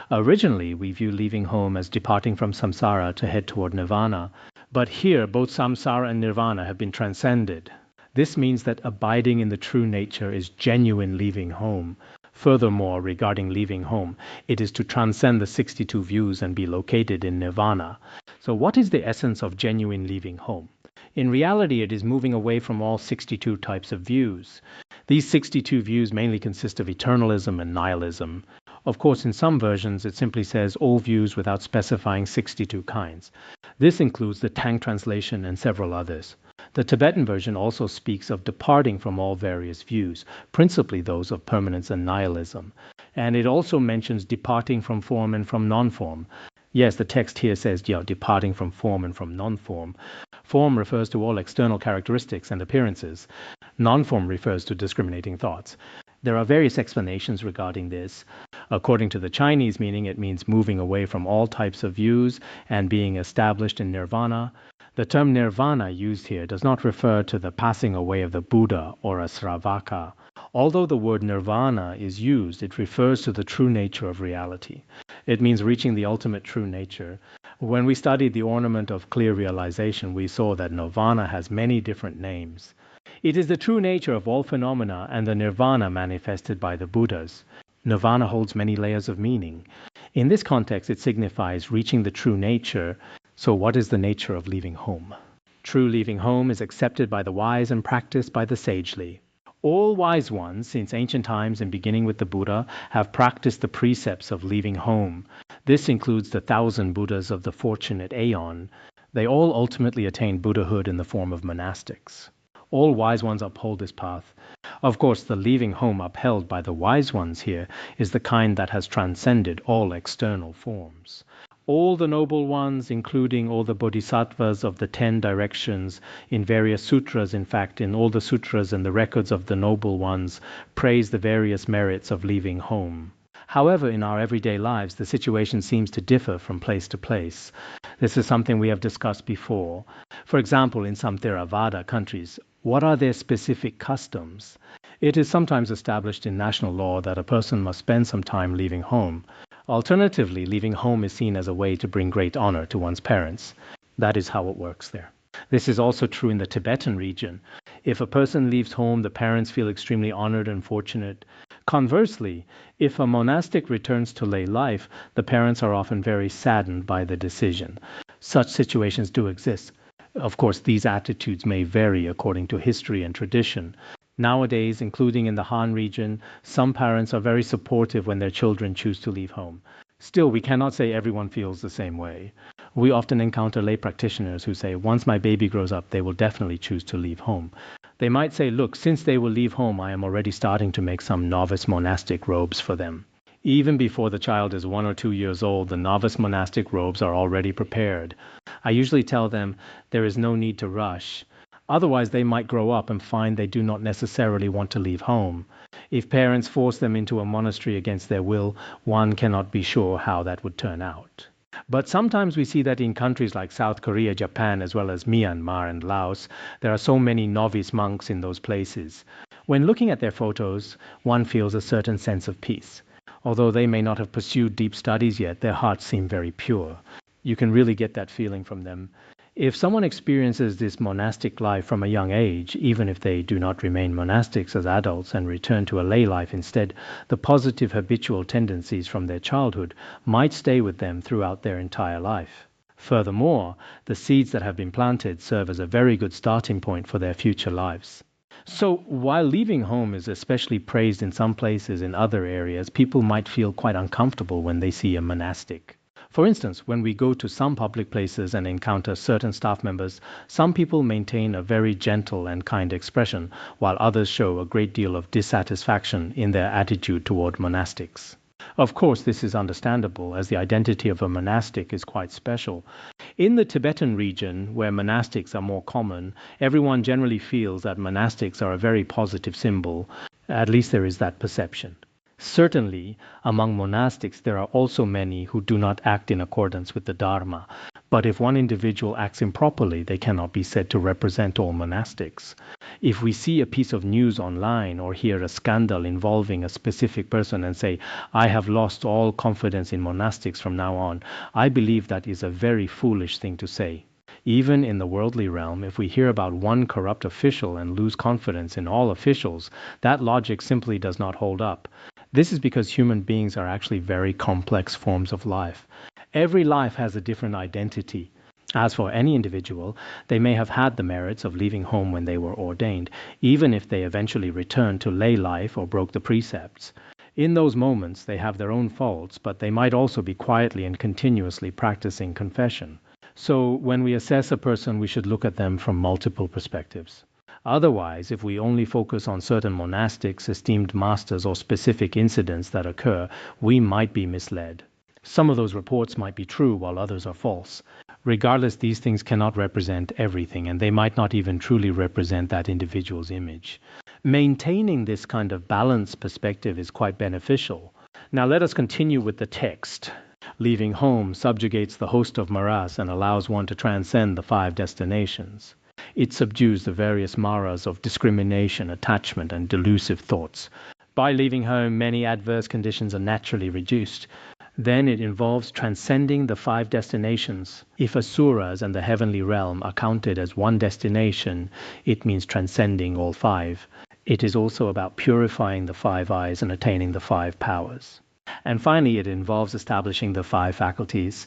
Originally, we view leaving home as departing from samsara to head toward nirvana. But here, both samsara and nirvana have been transcended. This means that abiding in the true nature is genuine leaving home. Furthermore, regarding leaving home, it is to transcend the 62 views and be located in nirvana. So what is the essence of genuine leaving home? In reality, it is moving away from all 62 types of views. These 62 views mainly consist of eternalism and nihilism. Of course, in some versions, it simply says all views without specifying 62 kinds. This includes the Tang translation and several others. The Tibetan version also speaks of departing from all various views, principally those of permanence and nihilism. And it also mentions departing from form and from non-form. Yes, the text here says, departing from form and from non-form. Form refers to all external characteristics and appearances. Non-form refers to discriminating thoughts. There are various explanations regarding this. According to the Chinese meaning, it means moving away from all types of views and being established in nirvana. The term nirvana used here does not refer to the passing away of the Buddha or a Sravaka. Although the word nirvana is used, it refers to the true nature of reality. It means reaching the ultimate true nature. When we studied the ornament of clear realization, we saw that nirvana has many different names. It is the true nature of all phenomena and the nirvana manifested by the Buddhas. Nirvana holds many layers of meaning. In this context, it signifies reaching the true nature. So what is the nature of leaving home? True leaving home is accepted by the wise and practiced by the sagely. All wise ones, since ancient times and beginning with the Buddha, have practiced the precepts of leaving home. This includes the 1,000 Buddhas of the fortunate aeon. They all ultimately attained Buddhahood in the form of monastics. All wise ones uphold this path. Of course, the leaving home upheld by the wise ones here is the kind that has transcended all external forms. All the noble ones, including all the bodhisattvas of the 10 directions, in various sutras, in fact, in all the sutras and the records of the noble ones, praise the various merits of leaving home. However, in our everyday lives, the situation seems to differ from place to place. This is something we have discussed before. For example, in some Theravada countries, what are their specific customs? It is sometimes established in national law that a person must spend some time leaving home. Alternatively, leaving home is seen as a way to bring great honor to one's parents. That is how it works there. This is also true in the Tibetan region. If a person leaves home, the parents feel extremely honored and fortunate. Conversely, if a monastic returns to lay life, the parents are often very saddened by the decision. Such situations do exist. Of course, these attitudes may vary according to history and tradition. Nowadays, including in the Han region, some parents are very supportive when their children choose to leave home. Still, we cannot say everyone feels the same way. We often encounter lay practitioners who say, once my baby grows up, they will definitely choose to leave home. They might say, look, since they will leave home, I am already starting to make some novice monastic robes for them. Even before the child is 1 or 2 years old, the novice monastic robes are already prepared. I usually tell them there is no need to rush. Otherwise, they might grow up and find they do not necessarily want to leave home. If parents force them into a monastery against their will, one cannot be sure how that would turn out. But sometimes we see that in countries like South Korea, Japan, as well as Myanmar and Laos, there are so many novice monks in those places. When looking at their photos, one feels a certain sense of peace. Although they may not have pursued deep studies yet, their hearts seem very pure. You can really get that feeling from them. If someone experiences this monastic life from a young age, even if they do not remain monastics as adults and return to a lay life instead, the positive habitual tendencies from their childhood might stay with them throughout their entire life. Furthermore, the seeds that have been planted serve as a very good starting point for their future lives. So, while leaving home is especially praised in some places, in other areas, people might feel quite uncomfortable when they see a monastic. For instance, when we go to some public places and encounter certain staff members, some people maintain a very gentle and kind expression, while others show a great deal of dissatisfaction in their attitude toward monastics. Of course, this is understandable, as the identity of a monastic is quite special. In the Tibetan region, where monastics are more common, everyone generally feels that monastics are a very positive symbol. At least there is that perception. Certainly, among monastics there are also many who do not act in accordance with the Dharma. But if one individual acts improperly, they cannot be said to represent all monastics. If we see a piece of news online or hear a scandal involving a specific person and say, I have lost all confidence in monastics from now on, I believe that is a very foolish thing to say. Even in the worldly realm, if we hear about one corrupt official and lose confidence in all officials, that logic simply does not hold up. This is because human beings are actually very complex forms of life. Every life has a different identity. As for any individual, they may have had the merits of leaving home when they were ordained, even if they eventually returned to lay life or broke the precepts. In those moments, they have their own faults, but they might also be quietly and continuously practicing confession. So, when we assess a person, we should look at them from multiple perspectives. Otherwise, if we only focus on certain monastics, esteemed masters, or specific incidents that occur, we might be misled. Some of those reports might be true while others are false. Regardless, these things cannot represent everything, and they might not even truly represent that individual's image. Maintaining this kind of balanced perspective is quite beneficial. Now let us continue with the text. Leaving home subjugates the host of maras and allows one to transcend the 5 destinations. It subdues the various maras of discrimination, attachment, and delusive thoughts. By leaving home, many adverse conditions are naturally reduced. Then it involves transcending the 5 destinations. If asuras and the heavenly realm are counted as one destination, it means transcending all 5. It is also about purifying the 5 eyes and attaining the 5 powers. And finally, it involves establishing the 5 faculties.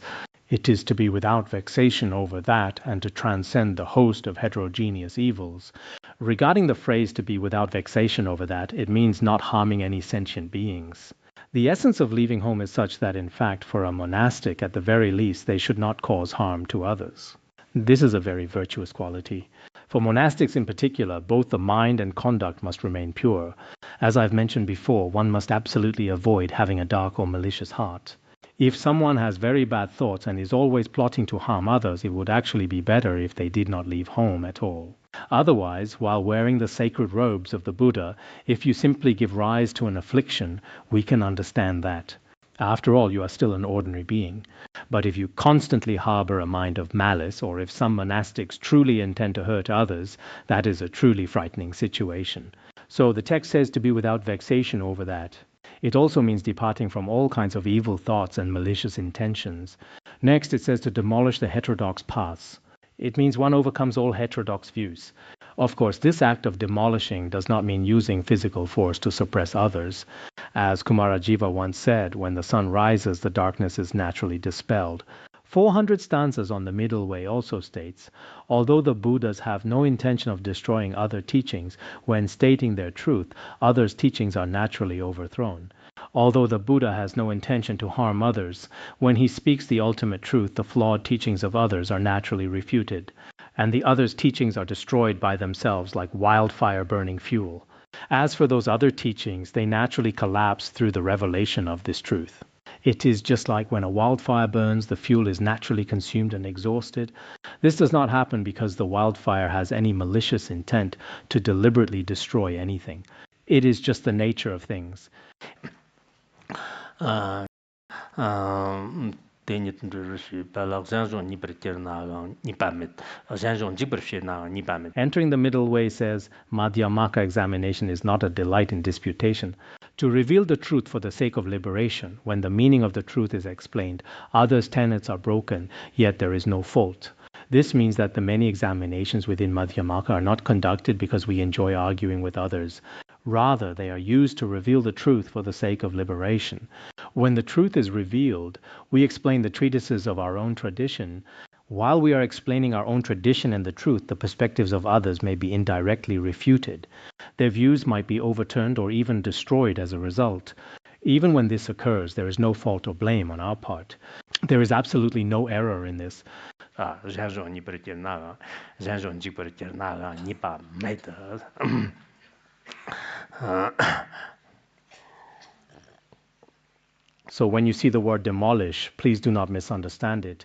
It is to be without vexation over that and to transcend the host of heterogeneous evils. Regarding the phrase to be without vexation over that, it means not harming any sentient beings. The essence of leaving home is such that, in fact, for a monastic, at the very least, they should not cause harm to others. This is a very virtuous quality. For monastics in particular, both the mind and conduct must remain pure. As I've mentioned before, one must absolutely avoid having a dark or malicious heart. If someone has very bad thoughts and is always plotting to harm others, it would actually be better if they did not leave home at all. Otherwise, while wearing the sacred robes of the Buddha, if you simply give rise to an affliction, we can understand that. After all, you are still an ordinary being. But if you constantly harbor a mind of malice, or if some monastics truly intend to hurt others, that is a truly frightening situation. So the text says to be without vexation over that. It also means departing from all kinds of evil thoughts and malicious intentions. Next, it says to demolish the heterodox paths. It means one overcomes all heterodox views. Of course, this act of demolishing does not mean using physical force to suppress others. As Kumarajiva once said, when the sun rises, the darkness is naturally dispelled. 400 stanzas on the middle way also states, although the Buddhas have no intention of destroying other teachings, when stating their truth, others' teachings are naturally overthrown. Although the Buddha has no intention to harm others, when he speaks the ultimate truth, the flawed teachings of others are naturally refuted, and the others' teachings are destroyed by themselves like wildfire burning fuel. As for those other teachings, they naturally collapse through the revelation of this truth. It is just like when a wildfire burns, the fuel is naturally consumed and exhausted. This does not happen because the wildfire has any malicious intent to deliberately destroy anything. It is just the nature of things. Entering the middle way says, Madhyamaka examination is not a delight in disputation. To reveal the truth for the sake of liberation, when the meaning of the truth is explained, others' tenets are broken, yet there is no fault. This means that the many examinations within Madhyamaka are not conducted because we enjoy arguing with others. Rather, they are used to reveal the truth for the sake of liberation. When the truth is revealed, we explain the treatises of our own tradition. While we are explaining our own tradition and the truth, the perspectives of others may be indirectly refuted. Their views might be overturned or even destroyed as a result. Even when this occurs, there is no fault or blame on our part. There is absolutely no error in this. So when you see the word demolish, please do not misunderstand it.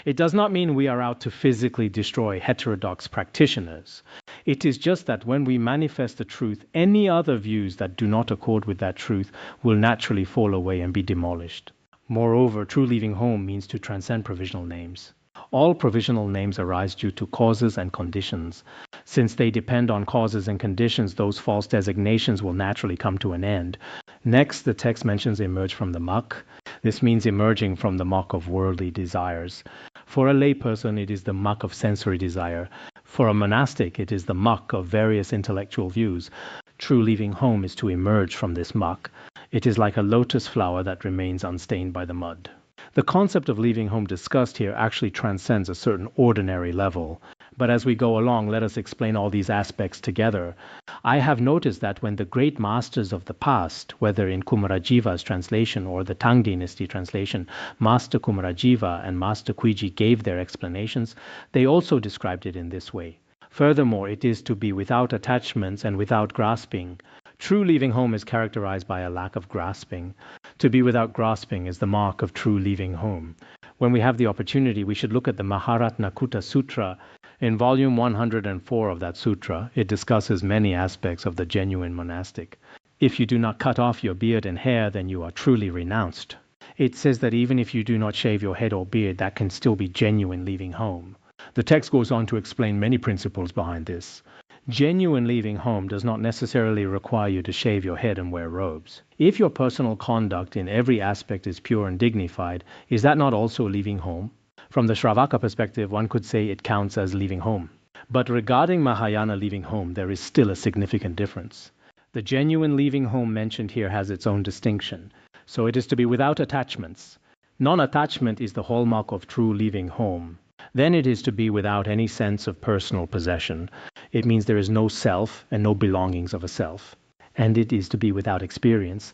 It does not mean we are out to physically destroy heterodox practitioners. It is just that when we manifest the truth, any other views that do not accord with that truth will naturally fall away and be demolished. Moreover, true leaving home means to transcend provisional names. All provisional names arise due to causes and conditions. Since they depend on causes and conditions, those false designations will naturally come to an end. Next, the text mentions emerge from the muck. This means emerging from the muck of worldly desires. For a layperson, it is the muck of sensory desire. For a monastic, it is the muck of various intellectual views. True leaving home is to emerge from this muck. It is like a lotus flower that remains unstained by the mud. The concept of leaving home discussed here actually transcends a certain ordinary level. But as we go along, let us explain all these aspects together. I have noticed that when the great masters of the past, whether in Kumarajiva's translation or the Tang Dynasty translation, Master Kumarajiva and Master Kuiji gave their explanations, they also described it in this way. Furthermore, it is to be without attachments and without grasping. True leaving home is characterized by a lack of grasping. To be without grasping is the mark of true leaving home. When we have the opportunity, we should look at the Maharatnakuta Sutra. In volume 104 of that sutra, it discusses many aspects of the genuine monastic. If you do not cut off your beard and hair, then you are truly renounced. It says that even if you do not shave your head or beard, that can still be genuine leaving home. The text goes on to explain many principles behind this. Genuine leaving home does not necessarily require you to shave your head and wear robes. If your personal conduct in every aspect is pure and dignified, is that not also leaving home? From the Shravaka perspective, one could say it counts as leaving home. But regarding Mahayana leaving home, there is still a significant difference. The genuine leaving home mentioned here has its own distinction. So it is to be without attachments. Non-attachment is the hallmark of true leaving home. Then it is to be without any sense of personal possession. It means there is no self and no belongings of a self. And it is to be without experience.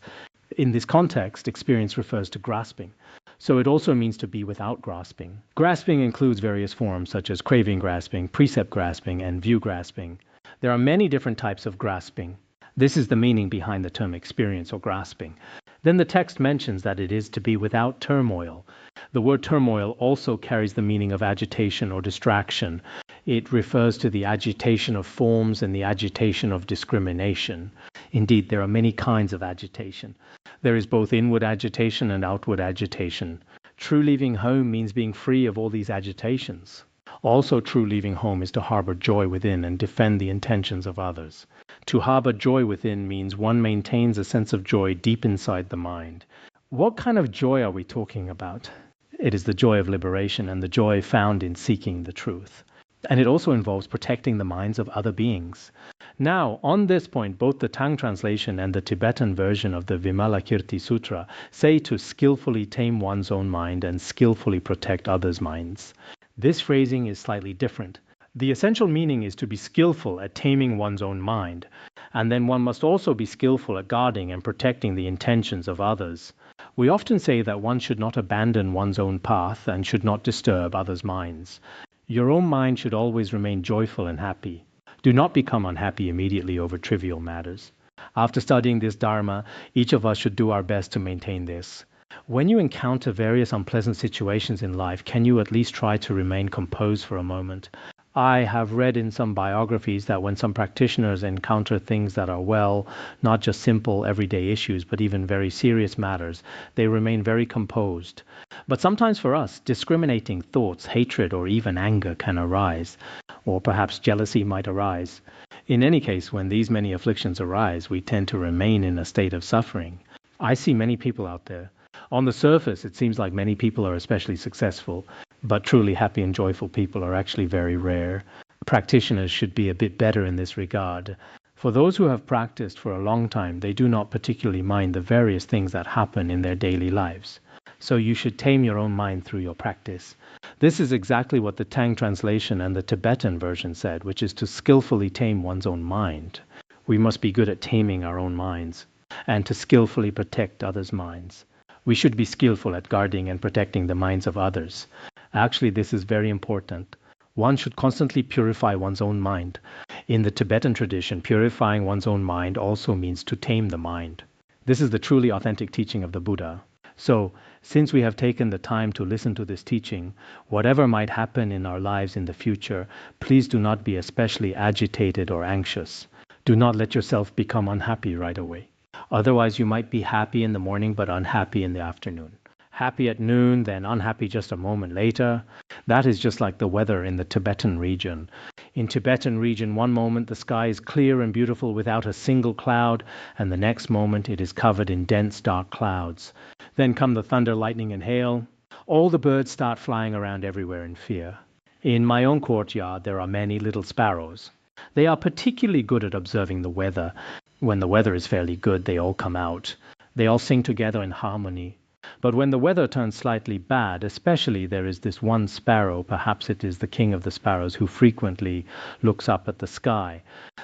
In this context, experience refers to grasping. So it also means to be without grasping. Grasping includes various forms such as craving grasping, precept grasping, and view grasping. There are many different types of grasping. This is the meaning behind the term experience or grasping. Then the text mentions that it is to be without turmoil. The word turmoil also carries the meaning of agitation or distraction. It refers to the agitation of forms and the agitation of discrimination. Indeed, there are many kinds of agitation. There is both inward agitation and outward agitation. True leaving home means being free of all these agitations. Also, true leaving home is to harbor joy within and defend the intentions of others. To harbor joy within means one maintains a sense of joy deep inside the mind. What kind of joy are we talking about? It is the joy of liberation and the joy found in seeking the truth. And it also involves protecting the minds of other beings. Now, on this point, both the Tang translation and the Tibetan version of the Vimalakirti Sutra say to skillfully tame one's own mind and skillfully protect others' minds. This phrasing is slightly different. The essential meaning is to be skillful at taming one's own mind, and then one must also be skillful at guarding and protecting the intentions of others. We often say that one should not abandon one's own path and should not disturb others' minds. Your own mind should always remain joyful and happy. Do not become unhappy immediately over trivial matters. After studying this Dharma, each of us should do our best to maintain this. When you encounter various unpleasant situations in life, can you at least try to remain composed for a moment? I have read in some biographies that when some practitioners encounter things that are, well, not just simple everyday issues, but even very serious matters, they remain very composed. But sometimes for us, discriminating thoughts, hatred, or even anger can arise, or perhaps jealousy might arise. In any case, when these many afflictions arise, we tend to remain in a state of suffering. I see many people out there. On the surface, it seems like many people are especially successful, but truly happy and joyful people are actually very rare. Practitioners should be a bit better in this regard. For those who have practiced for a long time, they do not particularly mind the various things that happen in their daily lives. So you should tame your own mind through your practice. This is exactly what the Tang translation and the Tibetan version said, which is to skillfully tame one's own mind. We must be good at taming our own minds and to skillfully protect others' minds. We should be skillful at guarding and protecting the minds of others. Actually, this is very important. One should constantly purify one's own mind. In the Tibetan tradition, purifying one's own mind also means to tame the mind. This is the truly authentic teaching of the Buddha. So, since we have taken the time to listen to this teaching, whatever might happen in our lives in the future, please do not be especially agitated or anxious. Do not let yourself become unhappy right away. Otherwise, you might be happy in the morning but unhappy in the afternoon. Happy at noon, then unhappy just a moment later. That is just like the weather in the Tibetan region. In Tibetan region, one moment the sky is clear and beautiful without a single cloud, and the next moment it is covered in dense dark clouds. Then come the thunder, lightning, and hail. All the birds start flying around everywhere in fear. In my own courtyard, there are many little sparrows. They are particularly good at observing the weather. When the weather is fairly good, they all come out. They all sing together in harmony. But when the weather turns slightly bad, especially there is this one sparrow, perhaps it is the king of the sparrows, who frequently looks up at the sky.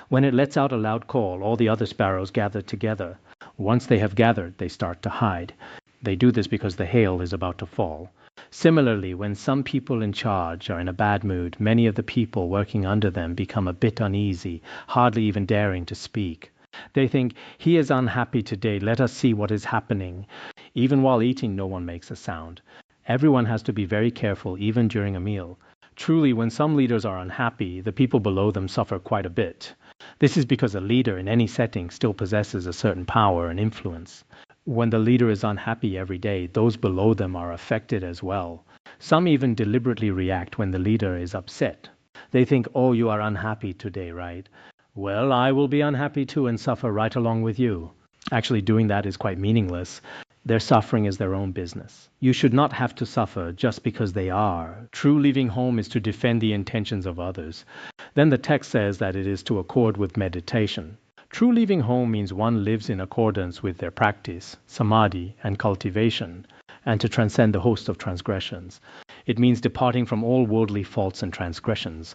When it lets out a loud call, all the other sparrows gather together. Once they have gathered, they start to hide. They do this because the hail is about to fall. Similarly, when some people in charge are in a bad mood, many of the people working under them become a bit uneasy, hardly even daring to speak. They think, he is unhappy today, let us see what is happening. Even while eating, no one makes a sound. Everyone has to be very careful, even during a meal. Truly, when some leaders are unhappy, the people below them suffer quite a bit. This is because a leader in any setting still possesses a certain power and influence. When the leader is unhappy every day, those below them are affected as well. Some even deliberately react when the leader is upset. They think, oh, you are unhappy today, right? Well, I will be unhappy too and suffer right along with you. Actually, doing that is quite meaningless. Their suffering is their own business. You should not have to suffer just because they are. True leaving home is to defend the intentions of others. Then the text says that it is to accord with meditation. True leaving home means one lives in accordance with their practice, samadhi, and cultivation, and to transcend the host of transgressions. It means departing from all worldly faults and transgressions.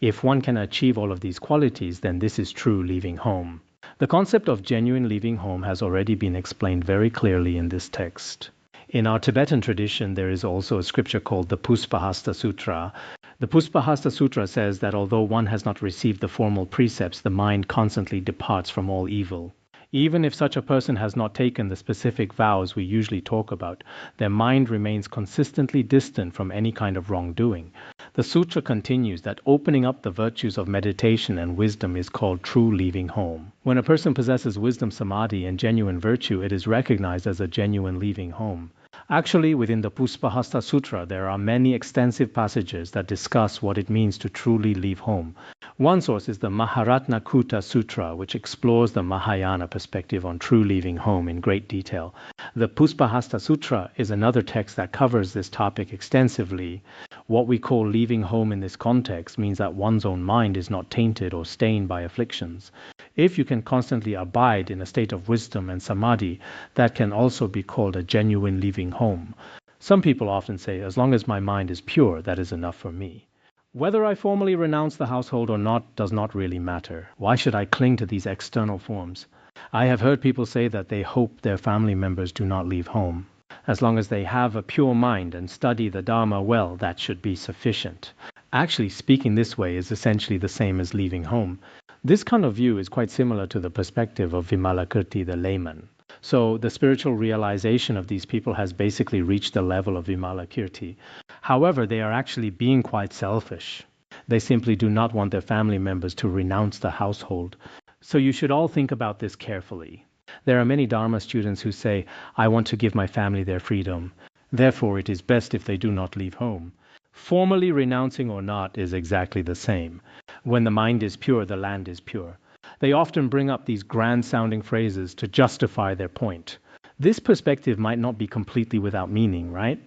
If one can achieve all of these qualities, then this is true leaving home. The concept of genuine leaving home has already been explained very clearly in this text. In our Tibetan tradition, there is also a scripture called the Puspahasta Sutra. The Puspahasta Sutra says that although one has not received the formal precepts, the mind constantly departs from all evil. Even if such a person has not taken the specific vows we usually talk about, their mind remains consistently distant from any kind of wrongdoing. The sutra continues that opening up the virtues of meditation and wisdom is called true leaving home. When a person possesses wisdom, samadhi, and genuine virtue, it is recognized as a genuine leaving home. Actually, within the Puspahasta Sutra, there are many extensive passages that discuss what it means to truly leave home. One source is the Maharatnakuta Sutra, which explores the Mahayana perspective on true leaving home in great detail. The Puspahasta Sutra is another text that covers this topic extensively. What we call leaving home in this context means that one's own mind is not tainted or stained by afflictions. If you can constantly abide in a state of wisdom and samadhi, that can also be called a genuine leaving home. Some people often say, as long as my mind is pure, that is enough for me. Whether I formally renounce the household or not does not really matter. Why should I cling to these external forms? I have heard people say that they hope their family members do not leave home. As long as they have a pure mind and study the Dharma well, that should be sufficient. Actually, speaking this way is essentially the same as leaving home. This kind of view is quite similar to the perspective of Vimalakirti the layman. So the spiritual realization of these people has basically reached the level of Vimalakirti. However, they are actually being quite selfish. They simply do not want their family members to renounce the household. So you should all think about this carefully. There are many Dharma students who say, I want to give my family their freedom. Therefore, it is best if they do not leave home. Formally renouncing or not is exactly the same. When the mind is pure, the land is pure. They often bring up these grand-sounding phrases to justify their point. This perspective might not be completely without meaning, right?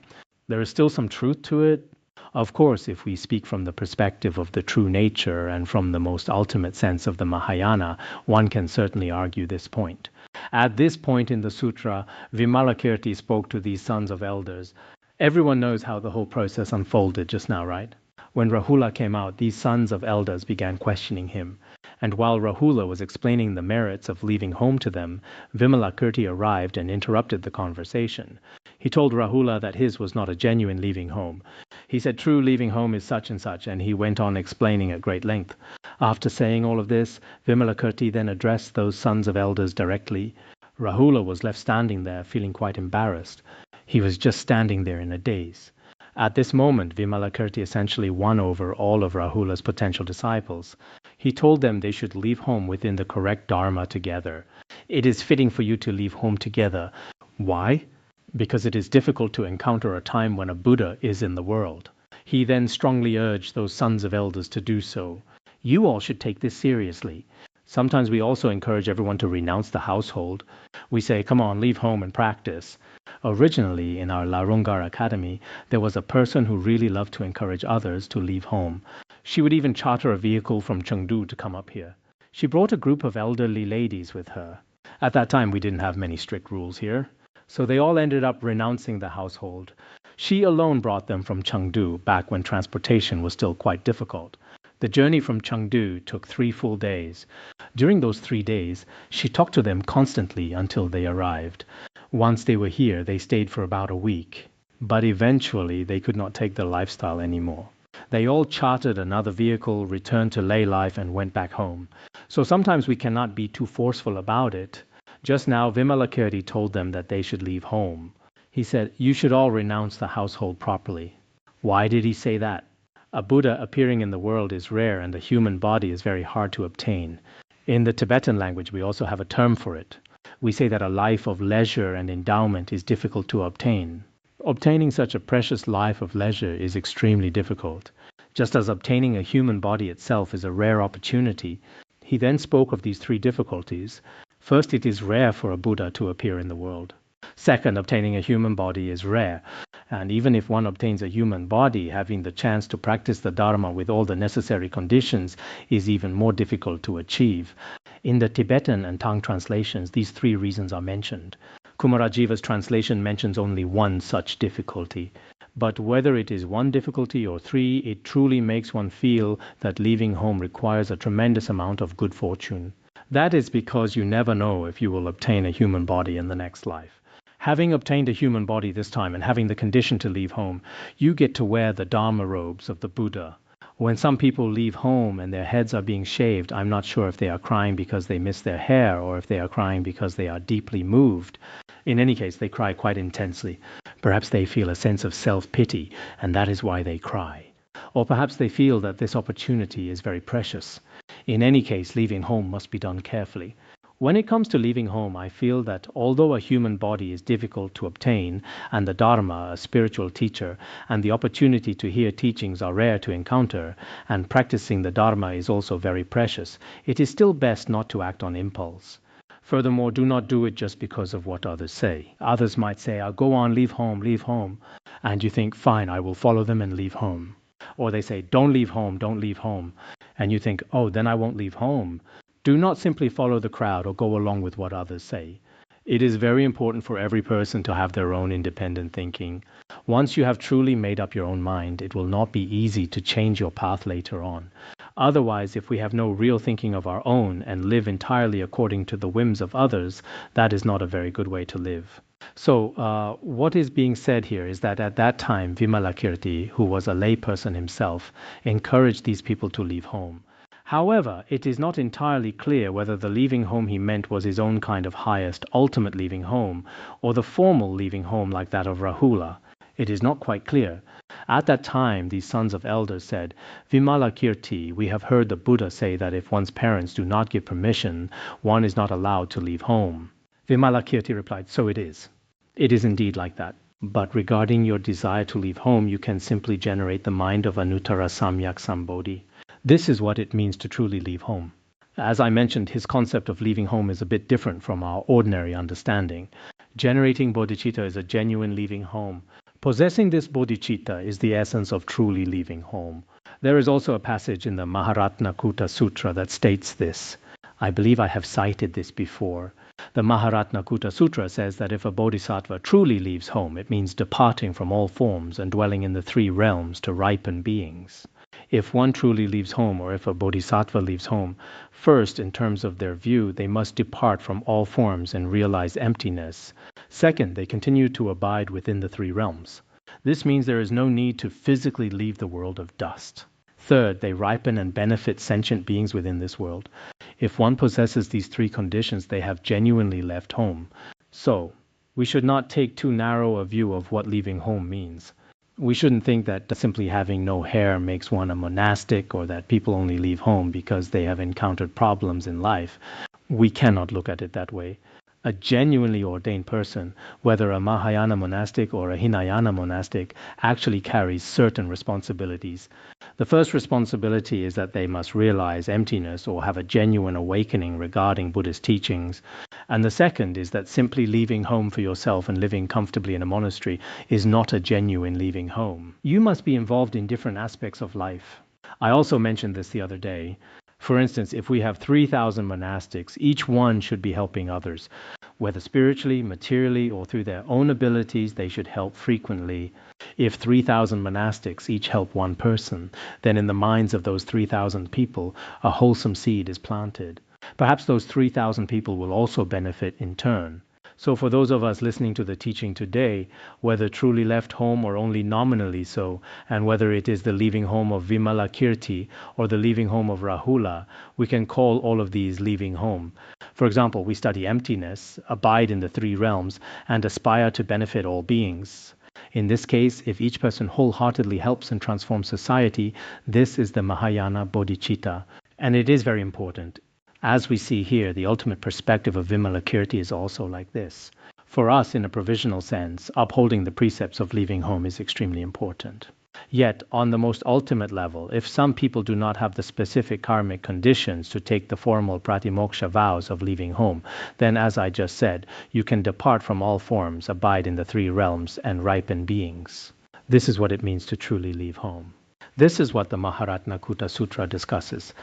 There is still some truth to it. Of course, if we speak from the perspective of the true nature and from the most ultimate sense of the Mahayana, one can certainly argue this point. At this point in the sutra, Vimalakirti spoke to these sons of elders. Everyone knows how the whole process unfolded just now, right? When Rahula came out, these sons of elders began questioning him. And while Rahula was explaining the merits of leaving home to them, Vimalakirti arrived and interrupted the conversation. He told Rahula that his was not a genuine leaving home. He said true leaving home is such, and he went on explaining at great length. After saying all of this, Vimalakirti then addressed those sons of elders directly. Rahula was left standing there, feeling quite embarrassed. He was just standing there in a daze. At this moment, Vimalakirti essentially won over all of Rahula's potential disciples. He told them they should leave home within the correct Dharma together. It is fitting for you to leave home together. Why? Because it is difficult to encounter a time when a Buddha is in the world. He then strongly urged those sons of elders to do so. You all should take this seriously. Sometimes we also encourage everyone to renounce the household. We say, come on, leave home and practice. Originally, in our Larungar Academy, there was a person who really loved to encourage others to leave home. She would even charter a vehicle from Chengdu to come up here. She brought a group of elderly ladies with her. At that time, we didn't have many strict rules here. So they all ended up renouncing the household. She alone brought them from Chengdu, back when transportation was still quite difficult. The journey from Chengdu took 3 full days. During those 3 days, she talked to them constantly until they arrived. Once they were here, they stayed for about a week. But eventually, they could not take the lifestyle anymore. They all chartered another vehicle, returned to lay life, and went back home. So sometimes we cannot be too forceful about it. Just now, Vimalakirti told them that they should leave home. He said, you should all renounce the household properly. Why did he say that? A Buddha appearing in the world is rare, and the human body is very hard to obtain. In the Tibetan language, we also have a term for it. we say that a life of leisure and endowment is difficult to obtain. Obtaining such a precious life of leisure is extremely difficult. Just as obtaining a human body itself is a rare opportunity, he then spoke of these three difficulties. First, it is rare for a Buddha to appear in the world. Second, obtaining a human body is rare. And even if one obtains a human body, having the chance to practice the Dharma with all the necessary conditions is even more difficult to achieve. In the Tibetan and Tang translations, these three reasons are mentioned. Kumarajiva's translation mentions only one such difficulty. But whether it is one difficulty or three, it truly makes one feel that leaving home requires a tremendous amount of good fortune. That is because you never know if you will obtain a human body in the next life. Having obtained a human body this time and having the condition to leave home, you get to wear the Dharma robes of the Buddha. When some people leave home and their heads are being shaved, I'm not sure if they are crying because they miss their hair or if they are crying because they are deeply moved. In any case, they cry quite intensely. Perhaps they feel a sense of self-pity, and that is why they cry. Or perhaps they feel that this opportunity is very precious. In any case, leaving home must be done carefully. When it comes to leaving home, I feel that although a human body is difficult to obtain, and the Dharma, a spiritual teacher, and the opportunity to hear teachings are rare to encounter, and practicing the Dharma is also very precious, it is still best not to act on impulse. Furthermore, do not do it just because of what others say. Others might say, "I'll go on, leave home," and you think, "Fine, I will follow them and leave home." Or they say, don't leave home," and you think, "Oh, then I won't leave home." Do not simply follow the crowd or go along with what others say. It is very important for every person to have their own independent thinking. Once you have truly made up your own mind, it will not be easy to change your path later on. Otherwise, if we have no real thinking of our own and live entirely according to the whims of others, that is not a very good way to live. So, what is being said here is that at that time, Vimalakirti, who was a layperson himself, encouraged these people to leave home. However, it is not entirely clear whether the leaving home he meant was his own kind of highest, ultimate leaving home, or the formal leaving home like that of Rahula. It is not quite clear. At that time, these sons of elders said, "Vimalakirti, we have heard the Buddha say that if one's parents do not give permission, one is not allowed to leave home." Vimalakirti replied, "So it is. It is indeed like that. But regarding your desire to leave home, you can simply generate the mind of Anuttara Samyak Sambodhi. This is what it means to truly leave home." As I mentioned, his concept of leaving home is a bit different from our ordinary understanding. Generating bodhicitta is a genuine leaving home. Possessing this bodhicitta is the essence of truly leaving home. There is also a passage in the Mahayana Sutra that states this. I believe I have cited this before. The Mahayana Sutra says that if a bodhisattva truly leaves home, it means departing from all forms and dwelling in the three realms to ripen beings. If one truly leaves home, or if a bodhisattva leaves home, first, in terms of their view, they must depart from all forms and realize emptiness. Second, they continue to abide within the three realms. This means there is no need to physically leave the world of dust. Third, they ripen and benefit sentient beings within this world. If one possesses these three conditions, they have genuinely left home. So, we should not take too narrow a view of what leaving home means. We shouldn't think that simply having no hair makes one a monastic, or that people only leave home because they have encountered problems in life. We cannot look at it that way. A genuinely ordained person, whether a Mahayana monastic or a Hinayana monastic, actually carries certain responsibilities. The first responsibility is that they must realize emptiness or have a genuine awakening regarding Buddhist teachings. And the second is that simply leaving home for yourself and living comfortably in a monastery is not a genuine leaving home. You must be involved in different aspects of life. I also mentioned this the other day. For instance, if we have 3,000 monastics, each one should be helping others. Whether spiritually, materially, or through their own abilities, they should help frequently. If 3,000 monastics each help one person, then in the minds of those 3,000 people, a wholesome seed is planted. Perhaps those 3,000 people will also benefit in turn. So for those of us listening to the teaching today, whether truly left home or only nominally so, and whether it is the leaving home of Vimalakirti or the leaving home of Rahula, we can call all of these leaving home. For example, we study emptiness, abide in the three realms, and aspire to benefit all beings. In this case, if each person wholeheartedly helps and transforms society, this is the Mahayana Bodhicitta. And it is very important. As we see here, the ultimate perspective of Vimalakirti is also like this. For us, in a provisional sense, upholding the precepts of leaving home is extremely important. Yet, on the most ultimate level, if some people do not have the specific karmic conditions to take the formal pratimoksha vows of leaving home, then, as I just said, you can depart from all forms, abide in the three realms, and ripen beings. This is what it means to truly leave home. This is what the Maharatnakuta Sutra discusses.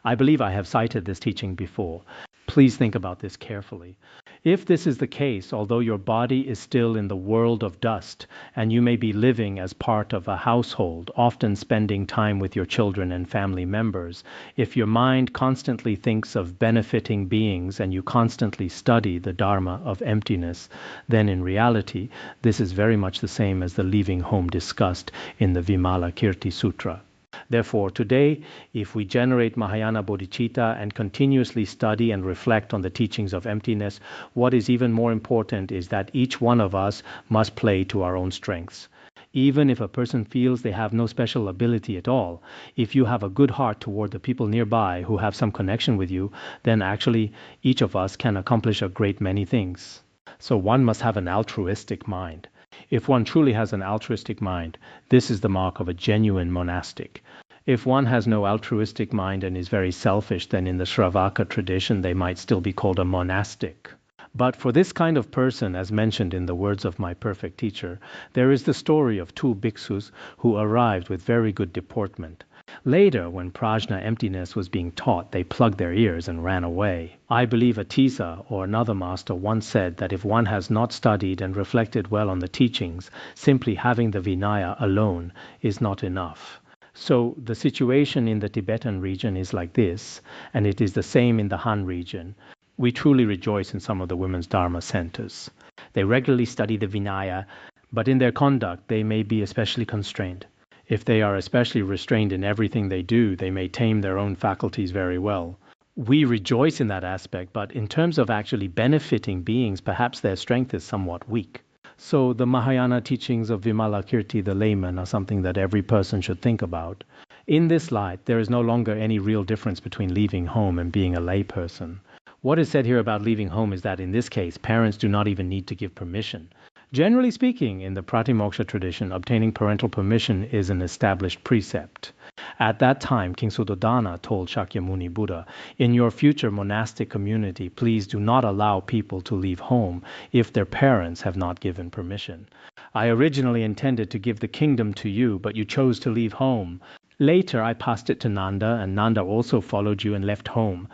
I believe I have cited this teaching before. Please think about this carefully. If this is the case, although your body is still in the world of dust, and you may be living as part of a household, often spending time with your children and family members, if your mind constantly thinks of benefiting beings and you constantly study the Dharma of emptiness, then in reality, this is very much the same as the leaving home discussed in the Vimalakirti Sutra. Therefore, today, if we generate Mahayana Bodhicitta and continuously study and reflect on the teachings of emptiness, what is even more important is that each one of us must play to our own strengths. Even if a person feels they have no special ability at all, if you have a good heart toward the people nearby who have some connection with you, then actually each of us can accomplish a great many things. So one must have an altruistic mind. If one truly has an altruistic mind, this is the mark of a genuine monastic. If one has no altruistic mind and is very selfish, then in the Shravaka tradition they might still be called a monastic. But for this kind of person, as mentioned in the words of my perfect teacher, there is the story of two bhiksus who arrived with very good deportment. Later, when prajna emptiness was being taught, they plugged their ears and ran away. I believe Atisa, or another master, once said that if one has not studied and reflected well on the teachings, simply having the Vinaya alone is not enough. So the situation in the Tibetan region is like this, and it is the same in the Han region. We truly rejoice in some of the women's Dharma centers. They regularly study the Vinaya, but in their conduct they may be especially constrained. If they are especially restrained in everything they do, they may tame their own faculties very well. We rejoice in that aspect, but in terms of actually benefiting beings, perhaps their strength is somewhat weak. So the Mahayana teachings of Vimalakirti the layman are something that every person should think about. In this light, there is no longer any real difference between leaving home and being a layperson. What is said here about leaving home is that in this case, parents do not even need to give permission. Generally speaking, in the Pratimoksha tradition, obtaining parental permission is an established precept. At that time, King Suddhodana told Shakyamuni Buddha, "In your future monastic community, please do not allow people to leave home if their parents have not given permission. I originally intended to give the kingdom to you, but you chose to leave home. Later, I passed it to Nanda, and Nanda also followed you and left home.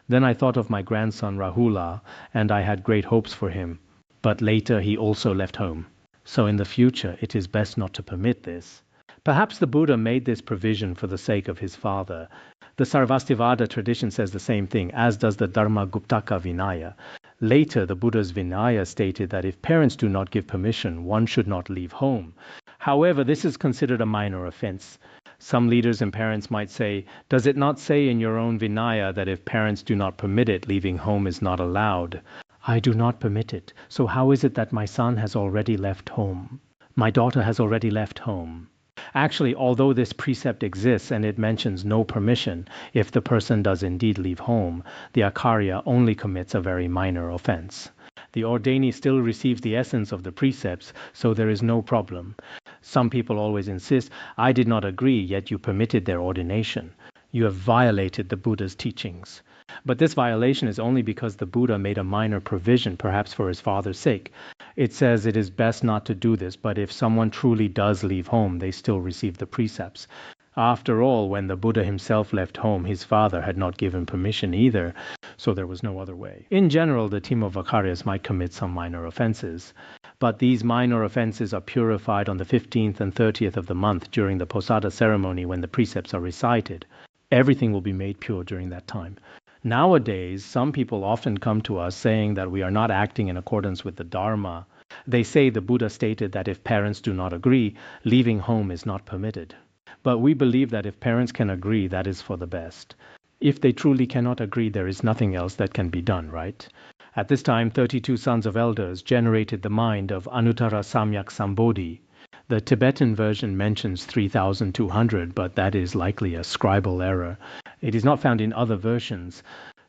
Then I thought of my grandson Rahula, and I had great hopes for him. But later he also left home. So in the future it is best not to permit this." Perhaps the Buddha made this provision for the sake of his father. The Sarvastivada tradition says the same thing, as does the Dharma Guptaka Vinaya. Later, the Buddha's Vinaya stated that if parents do not give permission, one should not leave home. However, this is considered a minor offense. Some leaders and parents might say, "Does it not say in your own Vinaya that if parents do not permit it, leaving home is not allowed?" I do not permit it. So how is it that my son has already left home? My daughter has already left home. Actually, although this precept exists and it mentions no permission, if the person does indeed leave home, the Acharya only commits a very minor offense. The ordainee still receives the essence of the precepts, so there is no problem. Some people always insist, "I did not agree, yet you permitted their ordination." You have violated the Buddha's teachings. But this violation is only because the Buddha made a minor provision, perhaps for his father's sake. It says it is best not to do this, but if someone truly does leave home, they still receive the precepts. After all, when the Buddha himself left home, his father had not given permission either, so there was no other way. In general, the team of Acharyas might commit some minor offenses, but these minor offenses are purified on the 15th and 30th of the month during the Posada ceremony when the precepts are recited. Everything will be made pure during that time. Nowadays, some people often come to us saying that we are not acting in accordance with the Dharma. They say the Buddha stated that if parents do not agree, leaving home is not permitted. But we believe that if parents can agree, that is for the best. If they truly cannot agree, there is nothing else that can be done, right? At this time, 32 sons of elders generated the mind of Anuttara Samyak Sambodhi. The Tibetan version mentions 3,200, but that is likely a scribal error. It is not found in other versions.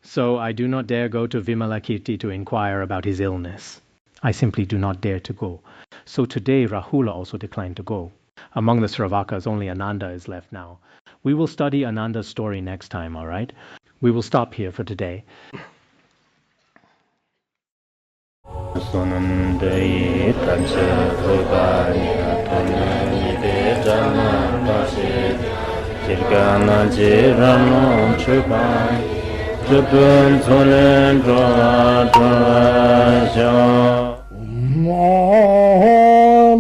So I do not dare go to Vimalakirti to inquire about his illness. I simply do not dare to go. So today Rahula also declined to go. Among the Sravakas, only Ananda is left now. We will study Ananda's story next time, all right? We will stop here for today.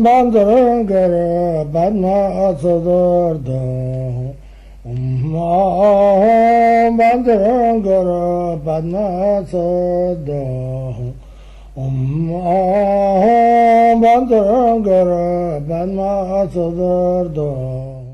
Bandharangara Padma Sodargye Bandharangara Padma Sodargye Bandharangara Padma Sodargye